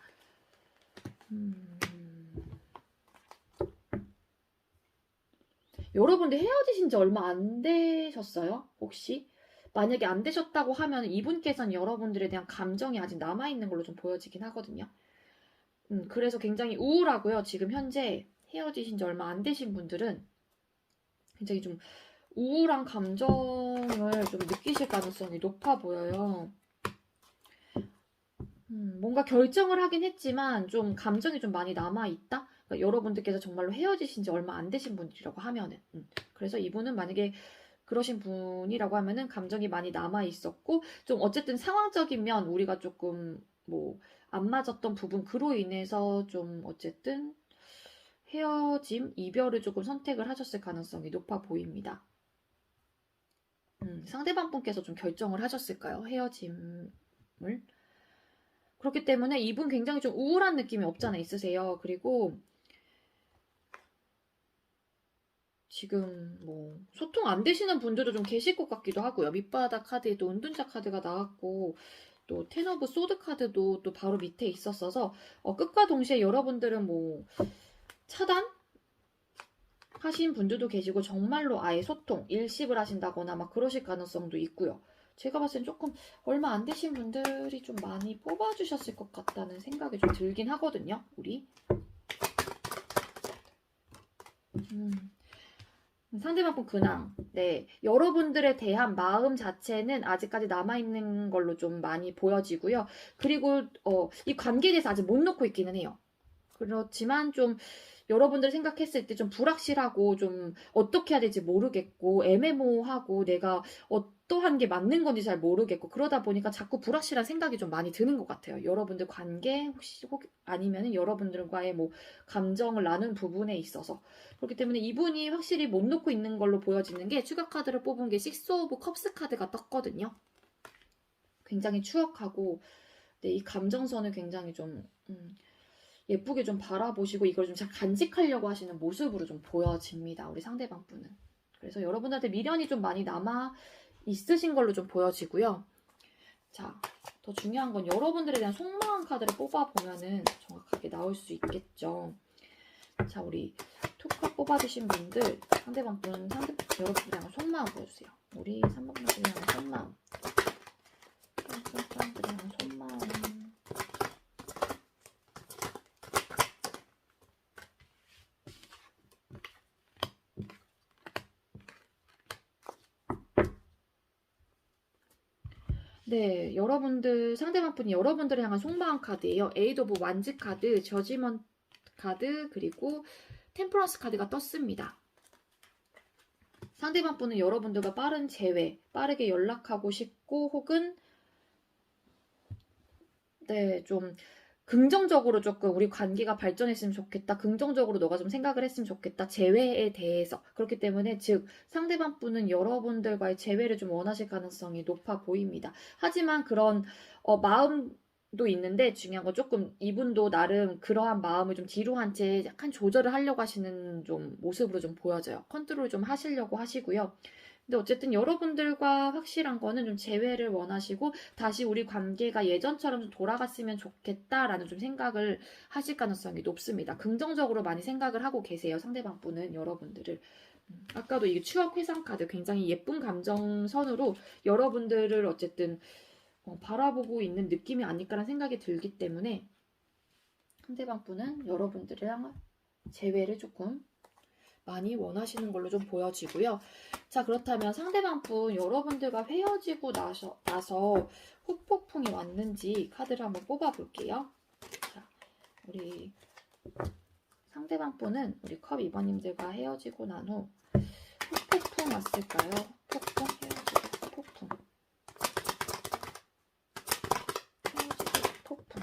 여러분들 헤어지신 지 얼마 안 되셨어요? 혹시? 만약에 안 되셨다고 하면 이분께서는 여러분들에 대한 감정이 아직 남아있는 걸로 좀 보여지긴 하거든요. 그래서 굉장히 우울하고요. 지금 현재 헤어지신 지 얼마 안 되신 분들은 굉장히 좀 우울한 감정을 좀 느끼실 가능성이 높아 보여요. 뭔가 결정을 하긴 했지만 좀 감정이 좀 많이 남아있다? 그러니까 여러분들께서 정말로 헤어지신 지 얼마 안 되신 분이라고 하면은. 그래서 이분은 만약에 그러신 분이라고 하면은 감정이 많이 남아있었고, 좀 어쨌든 상황적인 면 우리가 조금 안 맞았던 부분, 그로 인해서 좀 어쨌든 헤어짐, 이별을 조금 선택을 하셨을 가능성이 높아 보입니다. 상대방 분께서 좀 결정을 하셨을까요? 헤어짐을? 그렇기 때문에 이분 굉장히 좀 우울한 느낌이 없잖아 있으세요. 그리고 지금 소통 안 되시는 분들도 좀 계실 것 같기도 하고요. 밑바닥 카드에 또 은둔자 카드가 나왔고 또 텐 오브 소드 카드도 또 바로 밑에 있었어서 끝과 동시에 여러분들은 차단? 하신 분들도 계시고 정말로 아예 소통, 일식을 하신다거나 막 그러실 가능성도 있고요. 제가 봤을 땐 조금 얼마 안 되신 분들이 좀 많이 뽑아주셨을 것 같다는 생각이 좀 들긴 하거든요. 우리 상대방 분 근황. 네, 여러분들에 대한 마음 자체는 아직까지 남아있는 걸로 좀 많이 보여지고요. 그리고 이 관계에 대해서 아직 못 놓고 있기는 해요. 그렇지만 좀 여러분들 생각했을 때 좀 불확실하고 좀 어떻게 해야 될지 모르겠고 애매모호하고 내가 어떠한 게 맞는 건지 잘 모르겠고 그러다 보니까 자꾸 불확실한 생각이 좀 많이 드는 것 같아요. 여러분들 관계 혹시 아니면 여러분들과의 감정을 나눈 부분에 있어서 그렇기 때문에 이분이 확실히 못 놓고 있는 걸로 보여지는 게 추가 카드를 뽑은 게 6 오브 컵스 카드가 떴거든요. 굉장히 추억하고 이 감정선을 굉장히 좀 예쁘게 좀 바라보시고 이걸 좀 잘 간직하려고 하시는 모습으로 좀 보여집니다. 우리 상대방 분은. 그래서 여러분한테 미련이 좀 많이 남아 있으신 걸로 좀 보여지고요. 자, 더 중요한 건 여러분들에 대한 속마음 카드를 뽑아보면은 정확하게 나올 수 있겠죠. 자, 우리 토크 뽑아주신 분들 상대방 분은 여러분들에 대한 속마음 보여주세요. 우리 3번 분들에 대한 속마음. 사람들이랑 손마음. 네, 여러분들, 상대방 분이 여러분들을 향한 속마음 카드예요. 에이드 오브 완즈 카드, 저지먼트 카드, 그리고 템퍼런스 카드가 떴습니다. 상대방 분은 여러분들과 빠른 재회, 빠르게 연락하고 싶고, 혹은 네, 좀 긍정적으로 조금 우리 관계가 발전했으면 좋겠다. 긍정적으로 너가 좀 생각을 했으면 좋겠다. 재회에 대해서. 그렇기 때문에 즉 상대방 분은 여러분들과의 재회를 좀 원하실 가능성이 높아 보입니다. 하지만 그런 마음도 있는데 중요한 건 조금 이분도 나름 그러한 마음을 좀 뒤로 한 채 약간 조절을 하려고 하시는 좀 모습으로 좀 보여져요. 컨트롤 좀 하시려고 하시고요. 근데 어쨌든 여러분들과 확실한 거는 좀 재회를 원하시고 다시 우리 관계가 예전처럼 좀 돌아갔으면 좋겠다라는 좀 생각을 하실 가능성이 높습니다. 긍정적으로 많이 생각을 하고 계세요. 상대방 분은 여러분들을. 아까도 이 추억 회상 카드 굉장히 예쁜 감정선으로 여러분들을 어쨌든 바라보고 있는 느낌이 아닐까라는 생각이 들기 때문에 상대방 분은 여러분들이랑 재회를 조금 많이 원하시는 걸로 좀 보여지고요. 자, 그렇다면 상대방 분 여러분들과 헤어지고 나서 후폭풍이 왔는지 카드를 한번 뽑아볼게요. 자, 우리 상대방 분은 우리 컵 2번님들과 헤어지고 난 후 후폭풍 왔을까요? 폭풍, 헤어지고 폭풍. 헤어지고 폭풍.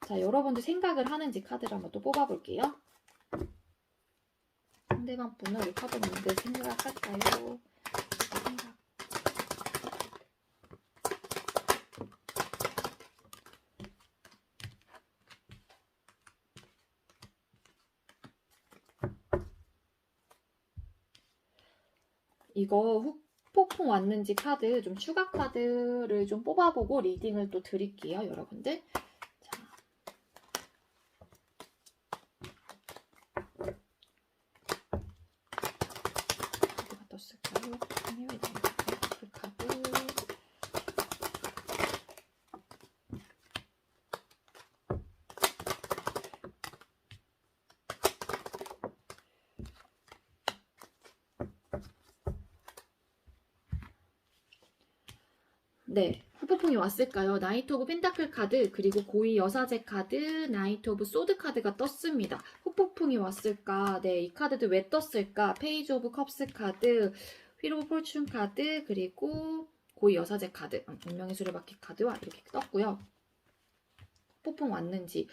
자, 여러분들 생각을 하는지 카드를 한번 또 뽑아볼게요. 상대방 분은 우리 카드님들 생각할까요? 생각. 이거 폭풍 왔는지 카드 좀 추가 카드를 좀 뽑아보고 리딩을 또 드릴게요, 여러분들. 자, 카드가 떴을까요? 그 카드. 네, 후폭풍이 왔을까요? 나이트 오브 펜타클 카드, 그리고 고위 여사제 카드, 나이트 오브 소드 카드가 떴습니다. 후폭풍이 왔을까? 네, 이 카드도 왜 떴을까? 페이지 오브 컵스 카드, 휠 오브 폴춘 카드, 그리고 고위 여사제 카드, 운명의 수레바퀴 카드와 이렇게 떴고요. 후폭풍 왔는지.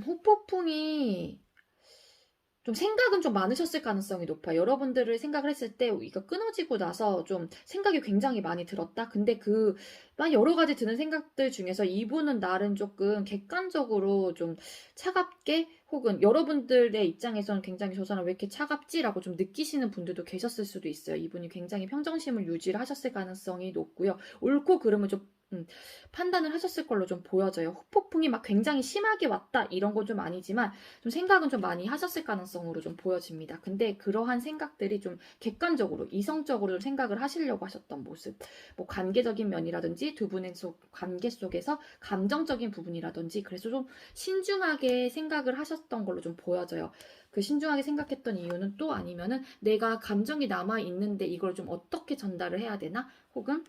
후폭풍이 좀 생각은 좀 많으셨을 가능성이 높아요. 여러분들을 생각을 했을 때 이거 끊어지고 나서 좀 생각이 굉장히 많이 들었다. 근데 막 여러 가지 드는 생각들 중에서 이분은 나름 조금 객관적으로 좀 차갑게 혹은 여러분들의 입장에서는 굉장히 저 사람 왜 이렇게 차갑지라고 좀 느끼시는 분들도 계셨을 수도 있어요. 이분이 굉장히 평정심을 유지를 하셨을 가능성이 높고요. 옳고 그름을 좀 판단을 하셨을 걸로 좀 보여져요. 후폭풍이 막 굉장히 심하게 왔다 이런 건 좀 아니지만 좀 생각은 좀 많이 하셨을 가능성으로 좀 보여집니다. 근데 그러한 생각들이 좀 객관적으로 이성적으로 생각을 하시려고 하셨던 모습, 뭐 관계적인 면이라든지 두 분의 관계 속에서 감정적인 부분이라든지 그래서 좀 신중하게 생각을 하셨던 걸로 좀 보여져요. 그 신중하게 생각했던 이유는 또 아니면은 내가 감정이 남아 있는데 이걸 좀 어떻게 전달을 해야 되나 혹은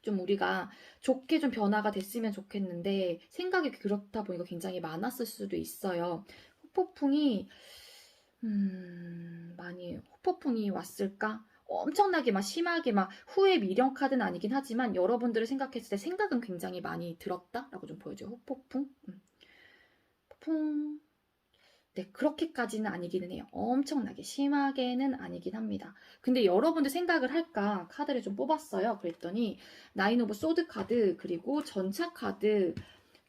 좀 우리가 좋게 좀 변화가 됐으면 좋겠는데 생각이 그렇다 보니까 굉장히 많았을 수도 있어요. 후폭풍이 많이 후폭풍이 왔을까? 엄청나게 막 심하게 막 후회 미련 카드는 아니긴 하지만 여러분들을 생각했을 때 생각은 굉장히 많이 들었다라고 좀 보여줘요. 후폭풍. 폭풍. 네, 그렇게까지는 아니기는 해요. 엄청나게 심하게는 아니긴 합니다. 근데 여러분들 생각을 할까 카드를 좀 뽑았어요. 그랬더니 나인 오브 소드 카드 그리고 전차 카드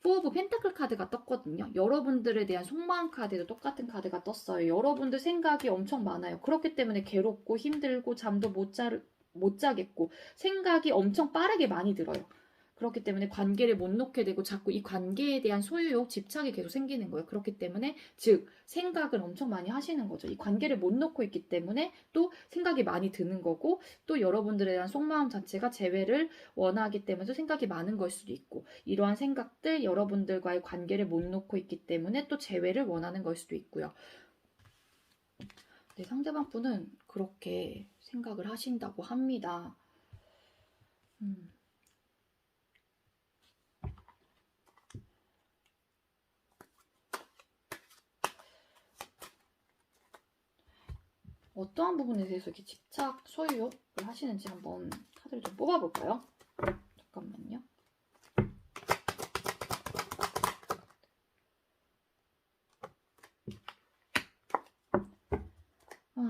4 오브 펜타클 카드가 떴거든요. 여러분들에 대한 속마음 카드도 똑같은 카드가 떴어요. 여러분들 생각이 엄청 많아요. 그렇기 때문에 괴롭고 힘들고 잠도 못 자겠고 생각이 엄청 빠르게 많이 들어요. 그렇기 때문에 관계를 못 놓게 되고 자꾸 이 관계에 대한 소유욕, 집착이 계속 생기는 거예요. 그렇기 때문에 즉 생각을 엄청 많이 하시는 거죠. 이 관계를 못 놓고 있기 때문에 또 생각이 많이 드는 거고 또 여러분들에 대한 속마음 자체가 재회를 원하기 때문에 생각이 많은 걸 수도 있고 이러한 생각들 여러분들과의 관계를 못 놓고 있기 때문에 또 재회를 원하는 걸 수도 있고요. 네, 상대방 분은 그렇게 생각을 하신다고 합니다. 어떠한 부분에 대해서 이렇게 집착, 소유욕을 하시는지 한번 카드를 좀 뽑아볼까요? 잠깐만요.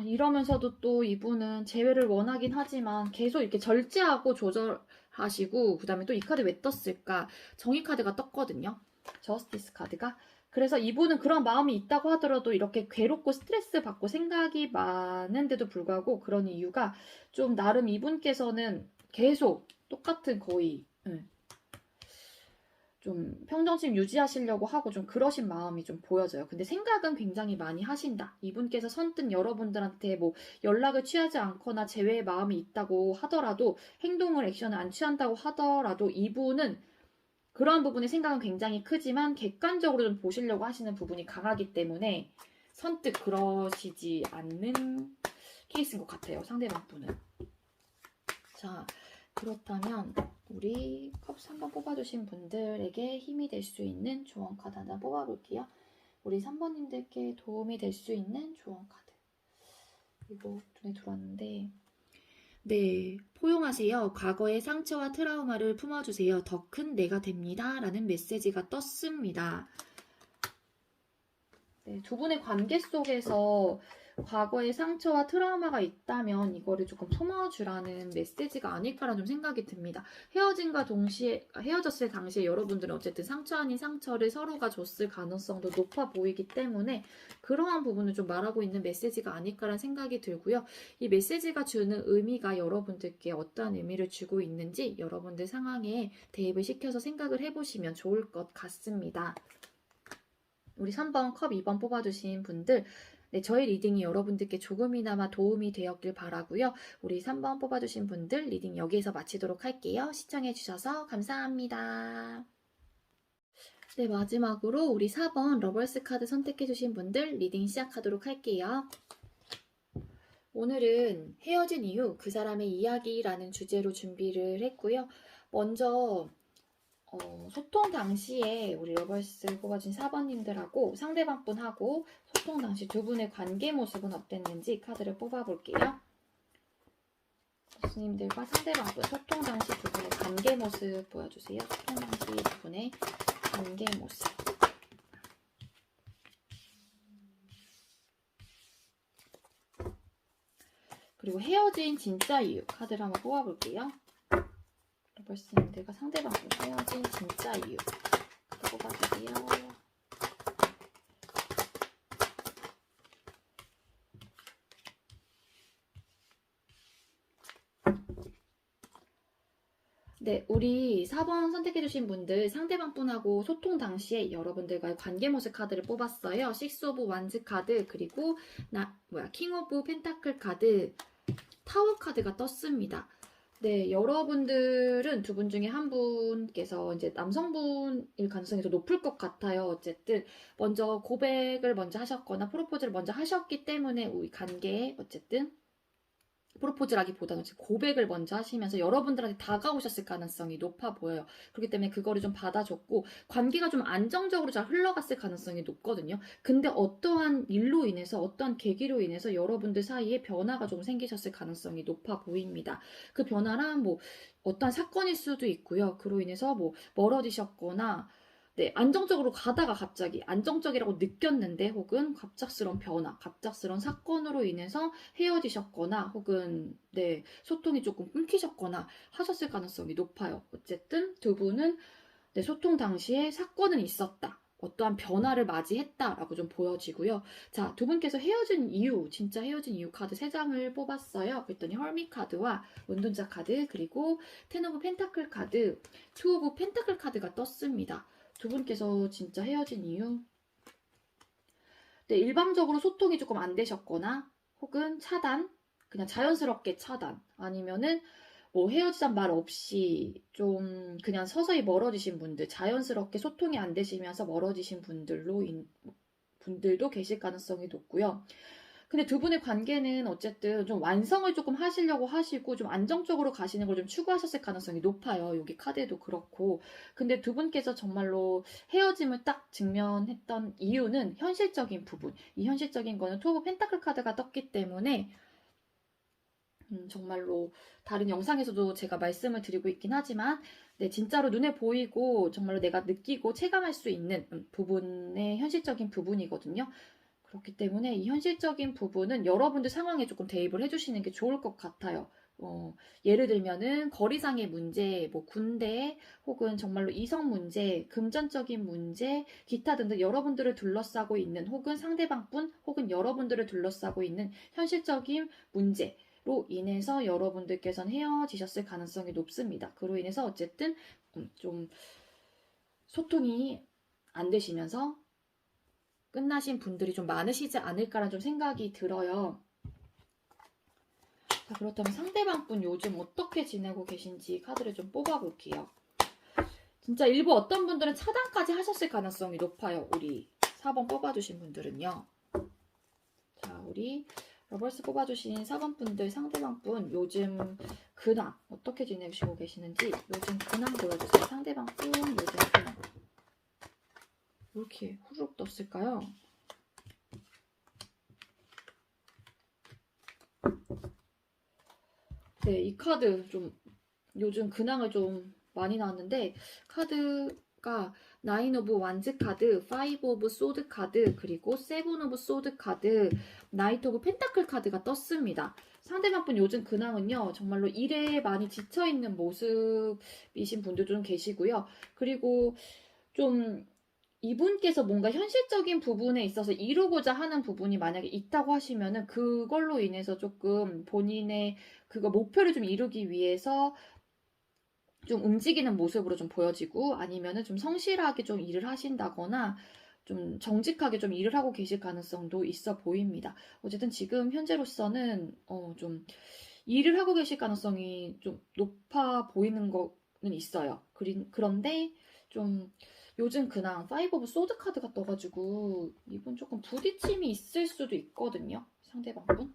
이러면서도 또 이분은 재회를 원하긴 하지만 계속 이렇게 절제하고 조절하시고 그 다음에 또 이 카드 왜 떴을까? 정의 카드가 떴거든요. 저스티스 카드가. 그래서 이분은 그런 마음이 있다고 하더라도 이렇게 괴롭고 스트레스 받고 생각이 많은데도 불구하고 그런 이유가 좀 나름 이분께서는 계속 똑같은 거의 좀 평정심 유지하시려고 하고 좀 그러신 마음이 좀 보여져요. 근데 생각은 굉장히 많이 하신다. 이분께서 선뜻 여러분들한테 뭐 연락을 취하지 않거나 재회의 마음이 있다고 하더라도 행동을 액션을 안 취한다고 하더라도 이분은 그런 부분의 생각은 굉장히 크지만 객관적으로 좀 보시려고 하시는 부분이 강하기 때문에 선뜻 그러시지 않는 케이스인 것 같아요. 상대방 분은. 자, 그렇다면 우리 컵 3번 뽑아주신 분들에게 힘이 될 수 있는 조언 카드 하나 뽑아볼게요. 우리 3번님들께 도움이 될 수 있는 조언 카드. 이거 눈에 들어왔는데 네, 포용하세요. 과거의 상처와 트라우마를 품어주세요. 더 큰 내가 됩니다. 라는 메시지가 떴습니다. 네, 두 분의 관계 속에서 과거의 상처와 트라우마가 있다면 이거를 조금 품어주라는 메시지가 아닐까라는 좀 생각이 듭니다. 헤어졌을 당시에 여러분들은 어쨌든 상처 아닌 상처를 서로가 줬을 가능성도 높아 보이기 때문에 그러한 부분을 좀 말하고 있는 메시지가 아닐까라는 생각이 들고요. 이 메시지가 주는 의미가 여러분들께 어떠한 의미를 주고 있는지 여러분들 상황에 대입을 시켜서 생각을 해보시면 좋을 것 같습니다. 우리 3번 컵 2번 뽑아주신 분들 네, 저희 리딩이 여러분들께 조금이나마 도움이 되었길 바라고요. 우리 3번 뽑아주신 분들 리딩 여기에서 마치도록 할게요. 시청해주셔서 감사합니다. 네, 마지막으로 우리 4번 러벌스 카드 선택해주신 분들 리딩 시작하도록 할게요. 오늘은 헤어진 이유 그 사람의 이야기라는 주제로 준비를 했고요. 먼저 소통 당시에 우리 러벌스 뽑아준 4번님들하고 상대방 분하고 소통 당시 두 분의 관계 모습은 어땠는지 카드를 뽑아볼게요. 교수님들과 상대방 분 소통 당시 두 분의 관계 모습 보여주세요. 소통 당시 두 분의 관계 모습. 그리고 헤어진 진짜 이유 카드를 한번 뽑아볼게요. 러벌스님들과 상대방 분 헤어진 진짜 이유 카드 뽑아주세요. 네, 우리 4번 선택해주신 분들 상대방 분하고 소통 당시에 여러분들과의 관계 모습 카드를 뽑았어요. 6 오브 완즈 카드 그리고 킹 오브 펜타클 카드 타워 카드가 떴습니다. 네, 여러분들은 두 분 중에 한 분께서 이제 남성분일 가능성이 더 높을 것 같아요. 어쨌든 먼저 고백을 먼저 하셨거나 프로포즈를 먼저 하셨기 때문에 우리 관계에 어쨌든 프로포즈라기보다는 고백을 먼저 하시면서 여러분들한테 다가오셨을 가능성이 높아 보여요. 그렇기 때문에 그거를 좀 받아줬고 관계가 좀 안정적으로 잘 흘러갔을 가능성이 높거든요. 근데 어떠한 일로 인해서 어떠한 계기로 인해서 여러분들 사이에 변화가 좀 생기셨을 가능성이 높아 보입니다. 그 변화란 뭐 어떠한 사건일 수도 있고요. 그로 인해서 뭐 멀어지셨거나 네, 안정적으로 가다가 갑자기 안정적이라고 느꼈는데 혹은 갑작스러운 변화, 갑작스러운 사건으로 인해서 헤어지셨거나 혹은 네, 소통이 조금 끊기셨거나 하셨을 가능성이 높아요. 어쨌든 두 분은 네, 소통 당시에 사건은 있었다. 어떠한 변화를 맞이했다라고 좀 보여지고요. 자, 두 분께서 헤어진 이유, 진짜 헤어진 이유 카드 3장을 뽑았어요. 그랬더니 헐밋 카드와 은둔자 카드, 그리고 텐 오브 펜타클 카드, 투 오브 펜타클 카드가 떴습니다. 두 분께서 진짜 헤어진 이유? 네, 일방적으로 소통이 조금 안 되셨거나 혹은 차단, 그냥 자연스럽게 차단, 아니면은 뭐 헤어지자는 말 없이 좀 그냥 서서히 멀어지신 분들, 자연스럽게 소통이 안 되시면서 멀어지신 분들도 계실 가능성이 높고요. 근데 두 분의 관계는 어쨌든 좀 완성을 조금 하시려고 하시고 좀 안정적으로 가시는 걸 좀 추구하셨을 가능성이 높아요. 여기 카드에도 그렇고. 근데 두 분께서 정말로 헤어짐을 딱 직면했던 이유는 현실적인 부분. 이 현실적인 거는 투 오브 펜타클 카드가 떴기 때문에 정말로 다른 영상에서도 제가 말씀을 드리고 있긴 하지만 네, 진짜로 눈에 보이고 정말로 내가 느끼고 체감할 수 있는 부분의 현실적인 부분이거든요. 그렇기 때문에 이 현실적인 부분은 여러분들 상황에 조금 대입을 해주시는 게 좋을 것 같아요. 예를 들면은 거리상의 문제, 뭐 군대, 혹은 정말로 이성 문제, 금전적인 문제, 기타 등등 여러분들을 둘러싸고 있는 혹은 상대방뿐 혹은 여러분들을 둘러싸고 있는 현실적인 문제로 인해서 여러분들께서는 헤어지셨을 가능성이 높습니다. 그로 인해서 어쨌든 좀 소통이 안 되시면서 끝나신 분들이 좀 많으시지 않을까라는 좀 생각이 들어요. 자, 그렇다면 상대방 분 요즘 어떻게 지내고 계신지 카드를 좀 뽑아볼게요. 진짜 일부 어떤 분들은 차단까지 하셨을 가능성이 높아요. 우리 4번 뽑아주신 분들은요. 자, 우리 러벌스 뽑아주신 4번 분들, 상대방 분 요즘 근황 어떻게 지내시고 계시는지 요즘 근황 보여주세요. 상대방 분 요즘 근황. 왜 이렇게 후루룩 떴을까요? 네, 이 카드 좀 요즘 근황을 좀 많이 나왔는데 카드가 9 오브 완즈 카드, 5 오브 소드 카드, 그리고 7 오브 소드 카드, 나이트 오브 펜타클 카드가 떴습니다. 상대방 분 요즘 근황은요, 정말로 일에 많이 지쳐있는 모습이신 분들도 좀 계시고요. 그리고 좀 이분께서 뭔가 현실적인 부분에 있어서 이루고자 하는 부분이 만약에 있다고 하시면은 그걸로 인해서 조금 본인의 그거 목표를 좀 이루기 위해서 좀 움직이는 모습으로 좀 보여지고 아니면은 좀 성실하게 좀 일을 하신다거나 좀 정직하게 좀 일을 하고 계실 가능성도 있어 보입니다. 어쨌든 지금 현재로서는 좀 일을 하고 계실 가능성이 좀 높아 보이는 거는 있어요. 그런데 좀 요즘 그냥 5 오브 소드 카드가 떠가지고 이분 조금 부딪힘이 있을 수도 있거든요. 상대방분.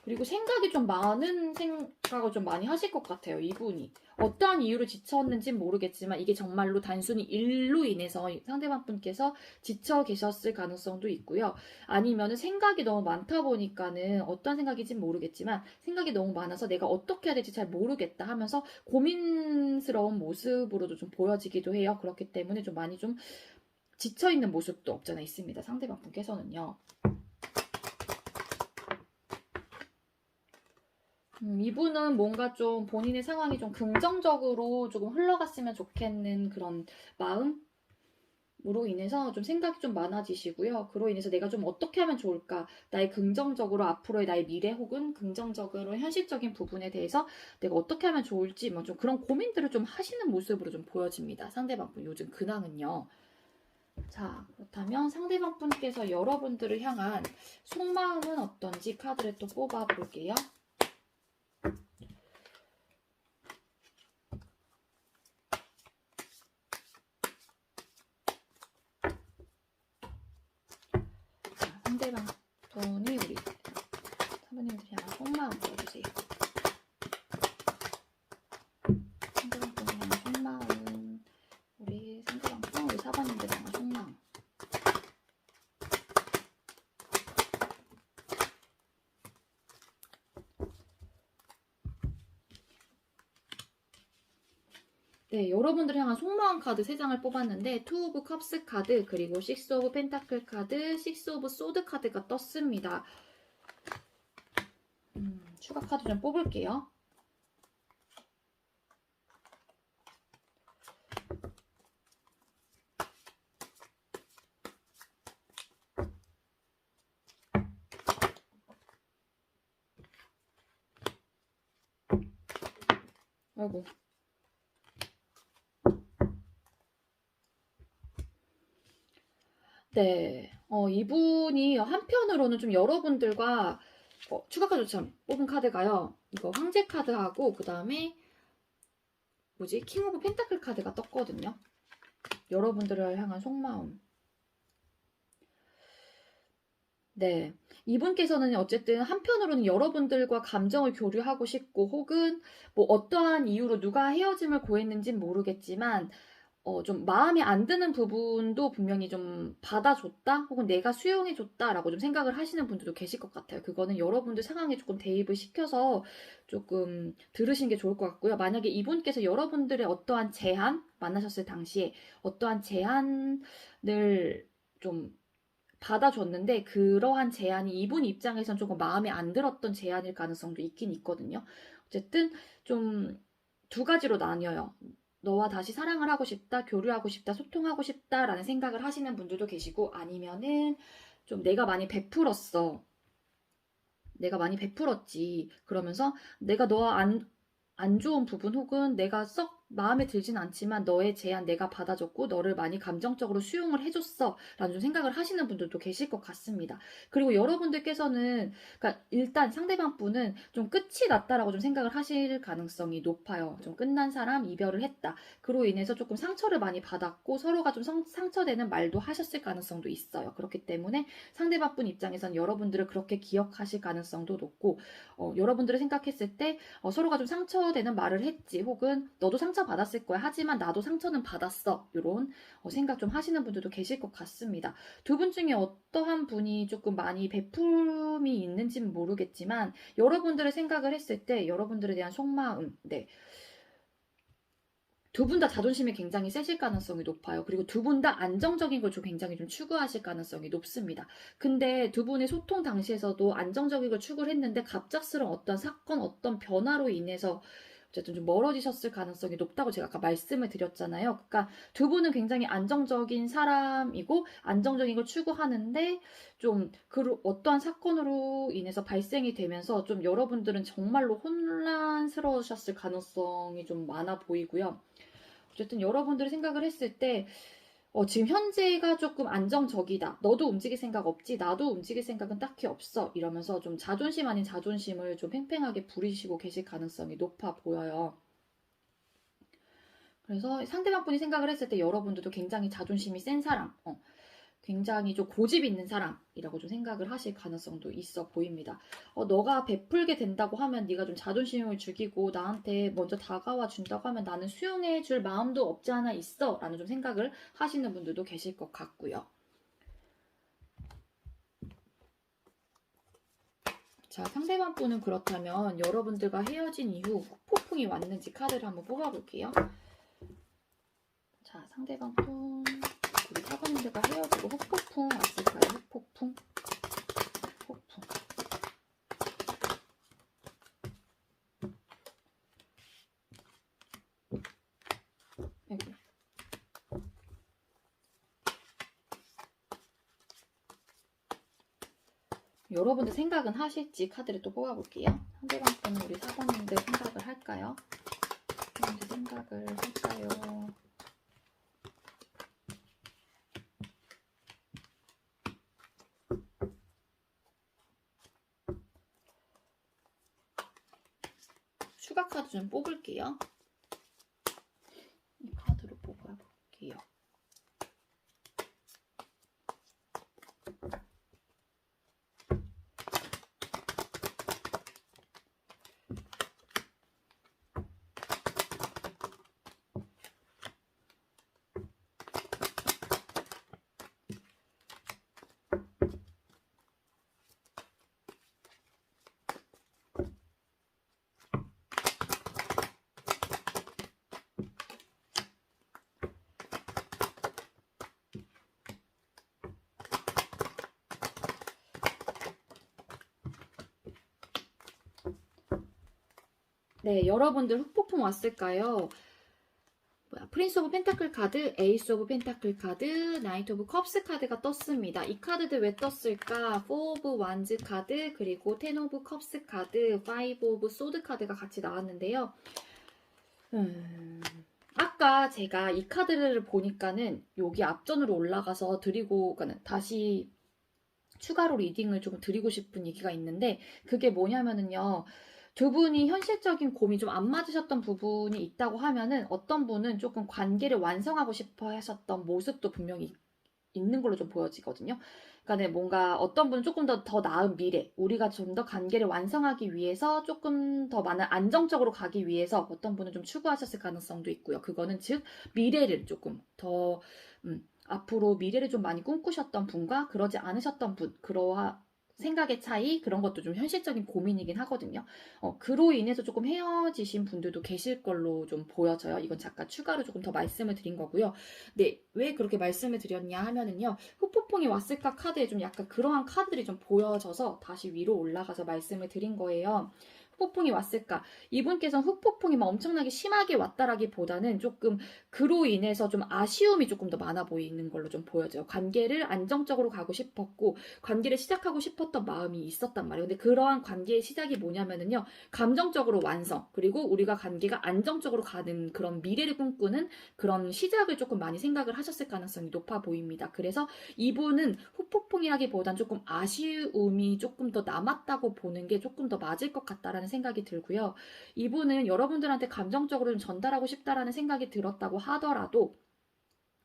그리고 생각이 좀 많은 생각을 좀 많이 하실 것 같아요. 이분이. 어떠한 이유로 지쳤는지는 모르겠지만 이게 정말로 단순히 일로 인해서 상대방 분께서 지쳐 계셨을 가능성도 있고요. 아니면은 생각이 너무 많다 보니까는 어떤 생각인지는 모르겠지만 생각이 너무 많아서 내가 어떻게 해야 될지 잘 모르겠다 하면서 고민스러운 모습으로도 좀 보여지기도 해요. 그렇기 때문에 좀 많이 좀 지쳐있는 모습도 없잖아 있습니다. 상대방 분께서는요. 이분은 뭔가 좀 본인의 상황이 좀 긍정적으로 조금 흘러갔으면 좋겠는 그런 마음으로 인해서 좀 생각이 좀 많아지시고요. 그로 인해서 내가 좀 어떻게 하면 좋을까? 나의 긍정적으로 앞으로의 나의 미래 혹은 긍정적으로 현실적인 부분에 대해서 내가 어떻게 하면 좋을지 뭐 좀 그런 고민들을 좀 하시는 모습으로 좀 보여집니다. 상대방 분 요즘 근황은요. 자, 그렇다면 상대방 분께서 여러분들을 향한 속마음은 어떤지 카드를 또 뽑아 볼게요. 상대방 분이 우리 사모님들이 향한 속마음 보여주세요. 상대방 분이 향한 속마음, 우리 상대방 분, 우리 사모님들이 향한 속마음. 네, 여러분들을 향한 속마음 카드 3장을 뽑았는데 2 오브 컵스 카드, 그리고 6 오브 펜타클 카드, 6 오브 소드 카드가 떴습니다. 추가 카드 좀 뽑을게요. 아이고. 네. 이분이 한편으로는 좀 여러분들과 추가 카드 참 뽑은 카드가요. 이거 황제 카드하고 그 다음에 뭐지? 킹 오브 펜타클 카드가 떴거든요. 여러분들을 향한 속마음. 네. 이분께서는 어쨌든 한편으로는 여러분들과 감정을 교류하고 싶고 혹은 뭐 어떠한 이유로 누가 헤어짐을 고했는지는 모르겠지만 좀 마음에 안 드는 부분도 분명히 좀 받아줬다 혹은 내가 수용해줬다라고 좀 생각을 하시는 분들도 계실 것 같아요. 그거는 여러분들 상황에 조금 대입을 시켜서 조금 들으시는 게 좋을 것 같고요. 만약에 이분께서 여러분들의 어떠한 제한, 만나셨을 당시에 어떠한 제한을 좀 받아줬는데 그러한 제안이 이분 입장에선 조금 마음에 안 들었던 제안일 가능성도 있긴 있거든요. 어쨌든 좀 두 가지로 나뉘어요. 너와 다시 사랑을 하고 싶다, 교류하고 싶다, 소통하고 싶다라는 생각을 하시는 분들도 계시고 아니면은 좀 내가 많이 베풀었어. 내가 많이 베풀었지. 그러면서 내가 너와 안 좋은 부분 혹은 내가 썩 마음에 들진 않지만 너의 제안 내가 받아줬고 너를 많이 감정적으로 수용을 해줬어 라는 좀 생각을 하시는 분들도 계실 것 같습니다. 그리고 여러분들께서는 그러니까 일단 상대방 분은 좀 끝이 났다라고 좀 생각을 하실 가능성이 높아요. 좀 끝난 사람 이별을 했다. 그로 인해서 조금 상처를 많이 받았고 서로가 좀 상처되는 말도 하셨을 가능성도 있어요. 그렇기 때문에 상대방 분 입장에선 여러분들을 그렇게 기억하실 가능성도 높고 여러분들을 생각했을 때 서로가 좀 상처되는 말을 했지 혹은 너도 상처받았을 거야 하지만 나도 상처는 받았어 이런 생각 좀 하시는 분들도 계실 것 같습니다. 두 분 중에 어떠한 분이 조금 많이 베품이 있는지는 모르겠지만 여러분들의 생각을 했을 때 여러분들에 대한 속마음 네. 두 분 다 자존심이 굉장히 세실 가능성이 높아요. 그리고 두 분 다 안정적인 걸 좀 굉장히 좀 추구하실 가능성이 높습니다. 근데 두 분의 소통 당시에서도 안정적인 걸 추구를 했는데 갑작스러운 어떤 사건, 어떤 변화로 인해서 어쨌든 좀 멀어지셨을 가능성이 높다고 제가 아까 말씀을 드렸잖아요. 그러니까 두 분은 굉장히 안정적인 사람이고 안정적인 걸 추구하는데 좀 어떠한 사건으로 인해서 발생이 되면서 좀 여러분들은 정말로 혼란스러우셨을 가능성이 좀 많아 보이고요. 어쨌든 여러분들이 생각을 했을 때 지금 현재가 조금 안정적이다. 너도 움직일 생각 없지? 나도 움직일 생각은 딱히 없어. 이러면서 좀 자존심 아닌 자존심을 좀 팽팽하게 부리시고 계실 가능성이 높아 보여요. 그래서 상대방 분이 생각을 했을 때 여러분들도 굉장히 자존심이 센 사람, 굉장히 좀 고집 있는 사람이라고 좀 생각을 하실 가능성도 있어 보입니다. 너가 베풀게 된다고 하면 네가 좀 자존심을 죽이고 나한테 먼저 다가와 준다고 하면 나는 수용해 줄 마음도 없지 않아 있어 라는 좀 생각을 하시는 분들도 계실 것 같고요. 자, 상대방 분은 그렇다면 여러분들과 헤어진 이후 폭풍이 왔는지 카드를 한번 뽑아볼게요. 자, 상대방 분 우리 사관님들과 헤어지고 후폭풍 왔을까요? 후폭풍? 폭풍. 아이고. 여러분들 생각은 하실지 카드를 또 뽑아볼게요. 상대방 분은 우리 사관님들 생각을 할까요? 사관님들 생각을 할까요? 추가 카드 좀 뽑을게요. 이 카드로 뽑아볼게요. 네, 여러분들 흑폭풍 왔을까요? 프린스 오브 펜타클 카드, 에이스 오브 펜타클 카드, 나이트 오브 컵스 카드가 떴습니다. 이 카드들 왜 떴을까? 4 오브 완즈 카드, 그리고 10 오브 컵스 카드, 5 오브 소드 카드가 같이 나왔는데요. 음, 아까 제가 이 카드를 보니까는 여기 앞전으로 올라가서 드리고, 그러니까 다시 추가로 리딩을 좀 드리고 싶은 얘기가 있는데, 그게 뭐냐면은요, 두 분이 현실적인 고민이 좀 안 맞으셨던 부분이 있다고 하면은, 어떤 분은 조금 관계를 완성하고 싶어 하셨던 모습도 분명히 있는 걸로 좀 보여지거든요. 그러니까 뭔가 어떤 분은 조금 더 나은 미래, 우리가 좀 더 관계를 완성하기 위해서 조금 더 많은 안정적으로 가기 위해서 어떤 분은 좀 추구하셨을 가능성도 있고요. 그거는 즉 미래를 조금 더 앞으로 미래를 좀 많이 꿈꾸셨던 분과 그러지 않으셨던 분, 그러한 생각의 차이, 그런 것도 좀 현실적인 고민이긴 하거든요. 그로 인해서 조금 헤어지신 분들도 계실 걸로 좀 보여져요. 이건 잠깐 추가로 조금 더 말씀을 드린 거고요. 네, 왜 그렇게 말씀을 드렸냐 하면은요, 후폭풍이 왔을까 카드에 좀 약간 그러한 카드들이 좀 보여져서 다시 위로 올라가서 말씀을 드린 거예요. 후폭풍이 왔을까? 이분께서는 후폭풍이 막 엄청나게 심하게 왔다라기보다는 조금 그로 인해서 좀 아쉬움이 조금 더 많아 보이는 걸로 좀 보여져요. 관계를 안정적으로 가고 싶었고, 관계를 시작하고 싶었던 마음이 있었단 말이에요. 근데 그러한 관계의 시작이 뭐냐면은요, 감정적으로 완성, 그리고 우리가 관계가 안정적으로 가는 그런 미래를 꿈꾸는 그런 시작을 조금 많이 생각을 하셨을 가능성이 높아 보입니다. 그래서 이분은 후폭풍이라기보단 조금 아쉬움이 조금 더 남았다고 보는 게 조금 더 맞을 것 같다라는 생각이 들고요. 이분은 여러분들한테 감정적으로 좀 전달하고 싶다라는 생각이 들었다고 하더라도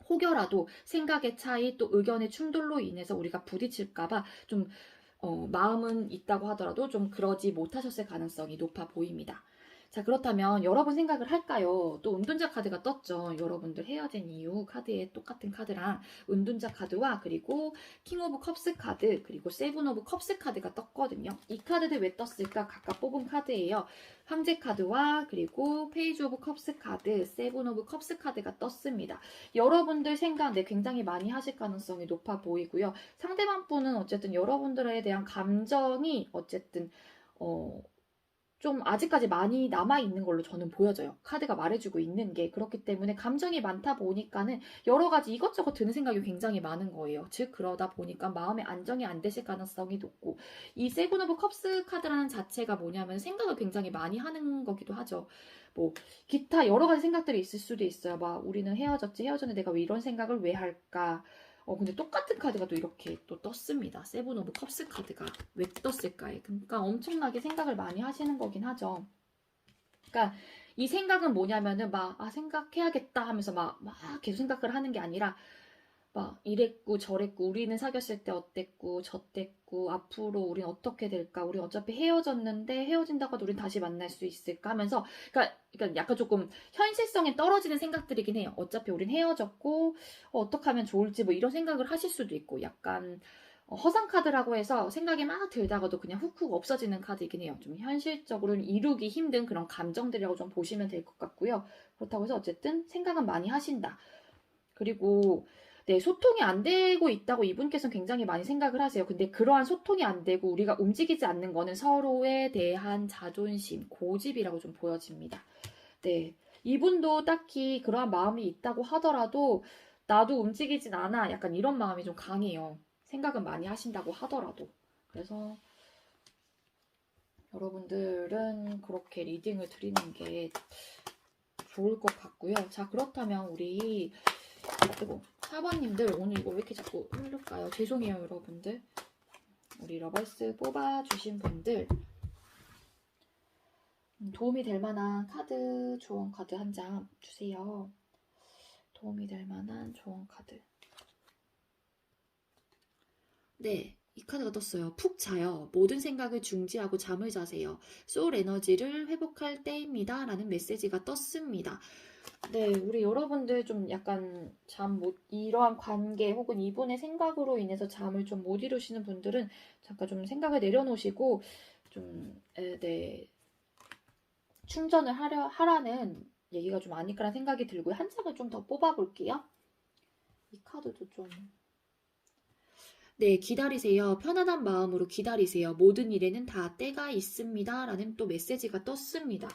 혹여라도 생각의 차이 또 의견의 충돌로 인해서 우리가 부딪힐까봐 좀 마음은 있다고 하더라도 좀 그러지 못하셨을 가능성이 높아 보입니다. 자, 그렇다면 여러분 생각을 할까요? 또 은둔자 카드가 떴죠. 여러분들 헤어진 이유 카드에 똑같은 카드랑 은둔자 카드와 그리고 킹 오브 컵스 카드 그리고 세븐 오브 컵스 카드가 떴거든요. 이 카드들 왜 떴을까? 각각 뽑은 카드예요. 황제 카드와 그리고 페이지 오브 컵스 카드, 세븐 오브 컵스 카드가 떴습니다. 여러분들 생각 굉장히 많이 하실 가능성이 높아 보이고요. 상대방 분은 어쨌든 여러분들에 대한 감정이 어쨌든 좀 아직까지 많이 남아있는 걸로 저는 보여져요. 카드가 말해주고 있는 게. 그렇기 때문에 감정이 많다 보니까는 여러 가지 이것저것 드는 생각이 굉장히 많은 거예요. 즉 그러다 보니까 마음의 안정이 안 되실 가능성이 높고, 이 세븐 오브 컵스 카드라는 자체가 뭐냐면 생각을 굉장히 많이 하는 거기도 하죠. 뭐 기타 여러 가지 생각들이 있을 수도 있어요. 막 우리는 헤어졌지, 헤어졌는데 내가 왜 이런 생각을 왜 할까? 근데 똑같은 카드가 또 이렇게 또 떴습니다. 세븐 오브 컵스 카드가 왜 떴을까요? 그러니까 엄청나게 생각을 많이 하시는 거긴 하죠. 그러니까 이 생각은 뭐냐면은 막 생각해야겠다 하면서 막 계속 생각을 하는 게 아니라 막 이랬고 저랬고 우리는 사귀었을 때 어땠고 저땠고 앞으로 우린 어떻게 될까, 우린 어차피 헤어졌는데 헤어진다고 해도 우린 다시 만날 수 있을까 하면서, 그러니까 약간 조금 현실성에 떨어지는 생각들이긴 해요. 어차피 우린 헤어졌고 어떻게 하면 좋을지 뭐 이런 생각을 하실 수도 있고, 약간 허상 카드라고 해서 생각이 막 들다가도 그냥 훅훅 없어지는 카드이긴 해요. 좀 현실적으로는 이루기 힘든 그런 감정들이라고 좀 보시면 될 것 같고요. 그렇다고 해서 어쨌든 생각은 많이 하신다. 그리고 네, 소통이 안 되고 있다고 이분께서는 굉장히 많이 생각을 하세요. 근데 그러한 소통이 안 되고 우리가 움직이지 않는 거는 서로에 대한 자존심, 고집이라고 좀 보여집니다. 네, 이분도 딱히 그러한 마음이 있다고 하더라도 나도 움직이진 않아. 약간 이런 마음이 좀 강해요. 생각은 많이 하신다고 하더라도. 그래서 여러분들은 그렇게 리딩을 드리는 게 좋을 것 같고요. 자, 그렇다면 우리 그리고 4번님들 오늘 이거 왜 이렇게 자꾸 흐를까요? 죄송해요, 여러분들. 우리 러벌스 뽑아주신 분들 도움이 될 만한 카드, 조언 카드 한 장 주세요. 도움이 될 만한 조언 카드. 네, 이 카드가 떴어요. 푹 자요. 모든 생각을 중지하고 잠을 자세요. 소울 에너지를 회복할 때입니다. 라는 메시지가 떴습니다. 네, 우리 여러분들 좀 약간 이러한 관계 혹은 이분의 생각으로 인해서 잠을 좀 못 이루시는 분들은 잠깐 좀 생각을 내려놓으시고 네, 충전을 하라는 얘기가 좀 아닐까라는 생각이 들고요. 한 장을 좀 더 뽑아볼게요. 이 카드도 좀. 네, 기다리세요. 편안한 마음으로 기다리세요. 모든 일에는 다 때가 있습니다. 라는 또 메시지가 떴습니다.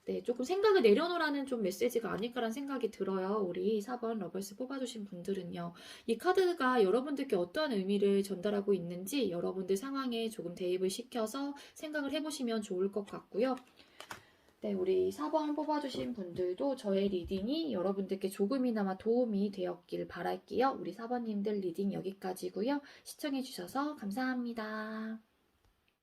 네, 조금 생각을 내려놓으라는 좀 메시지가 아닐까라는 생각이 들어요. 우리 4번 러벌스 뽑아주신 분들은요. 이 카드가 여러분들께 어떠한 의미를 전달하고 있는지 여러분들 상황에 조금 대입을 시켜서 생각을 해보시면 좋을 것 같고요. 네, 우리 4번 뽑아주신 분들도 저의 리딩이 여러분들께 조금이나마 도움이 되었길 바랄게요. 우리 4번님들 리딩 여기까지고요. 시청해주셔서 감사합니다.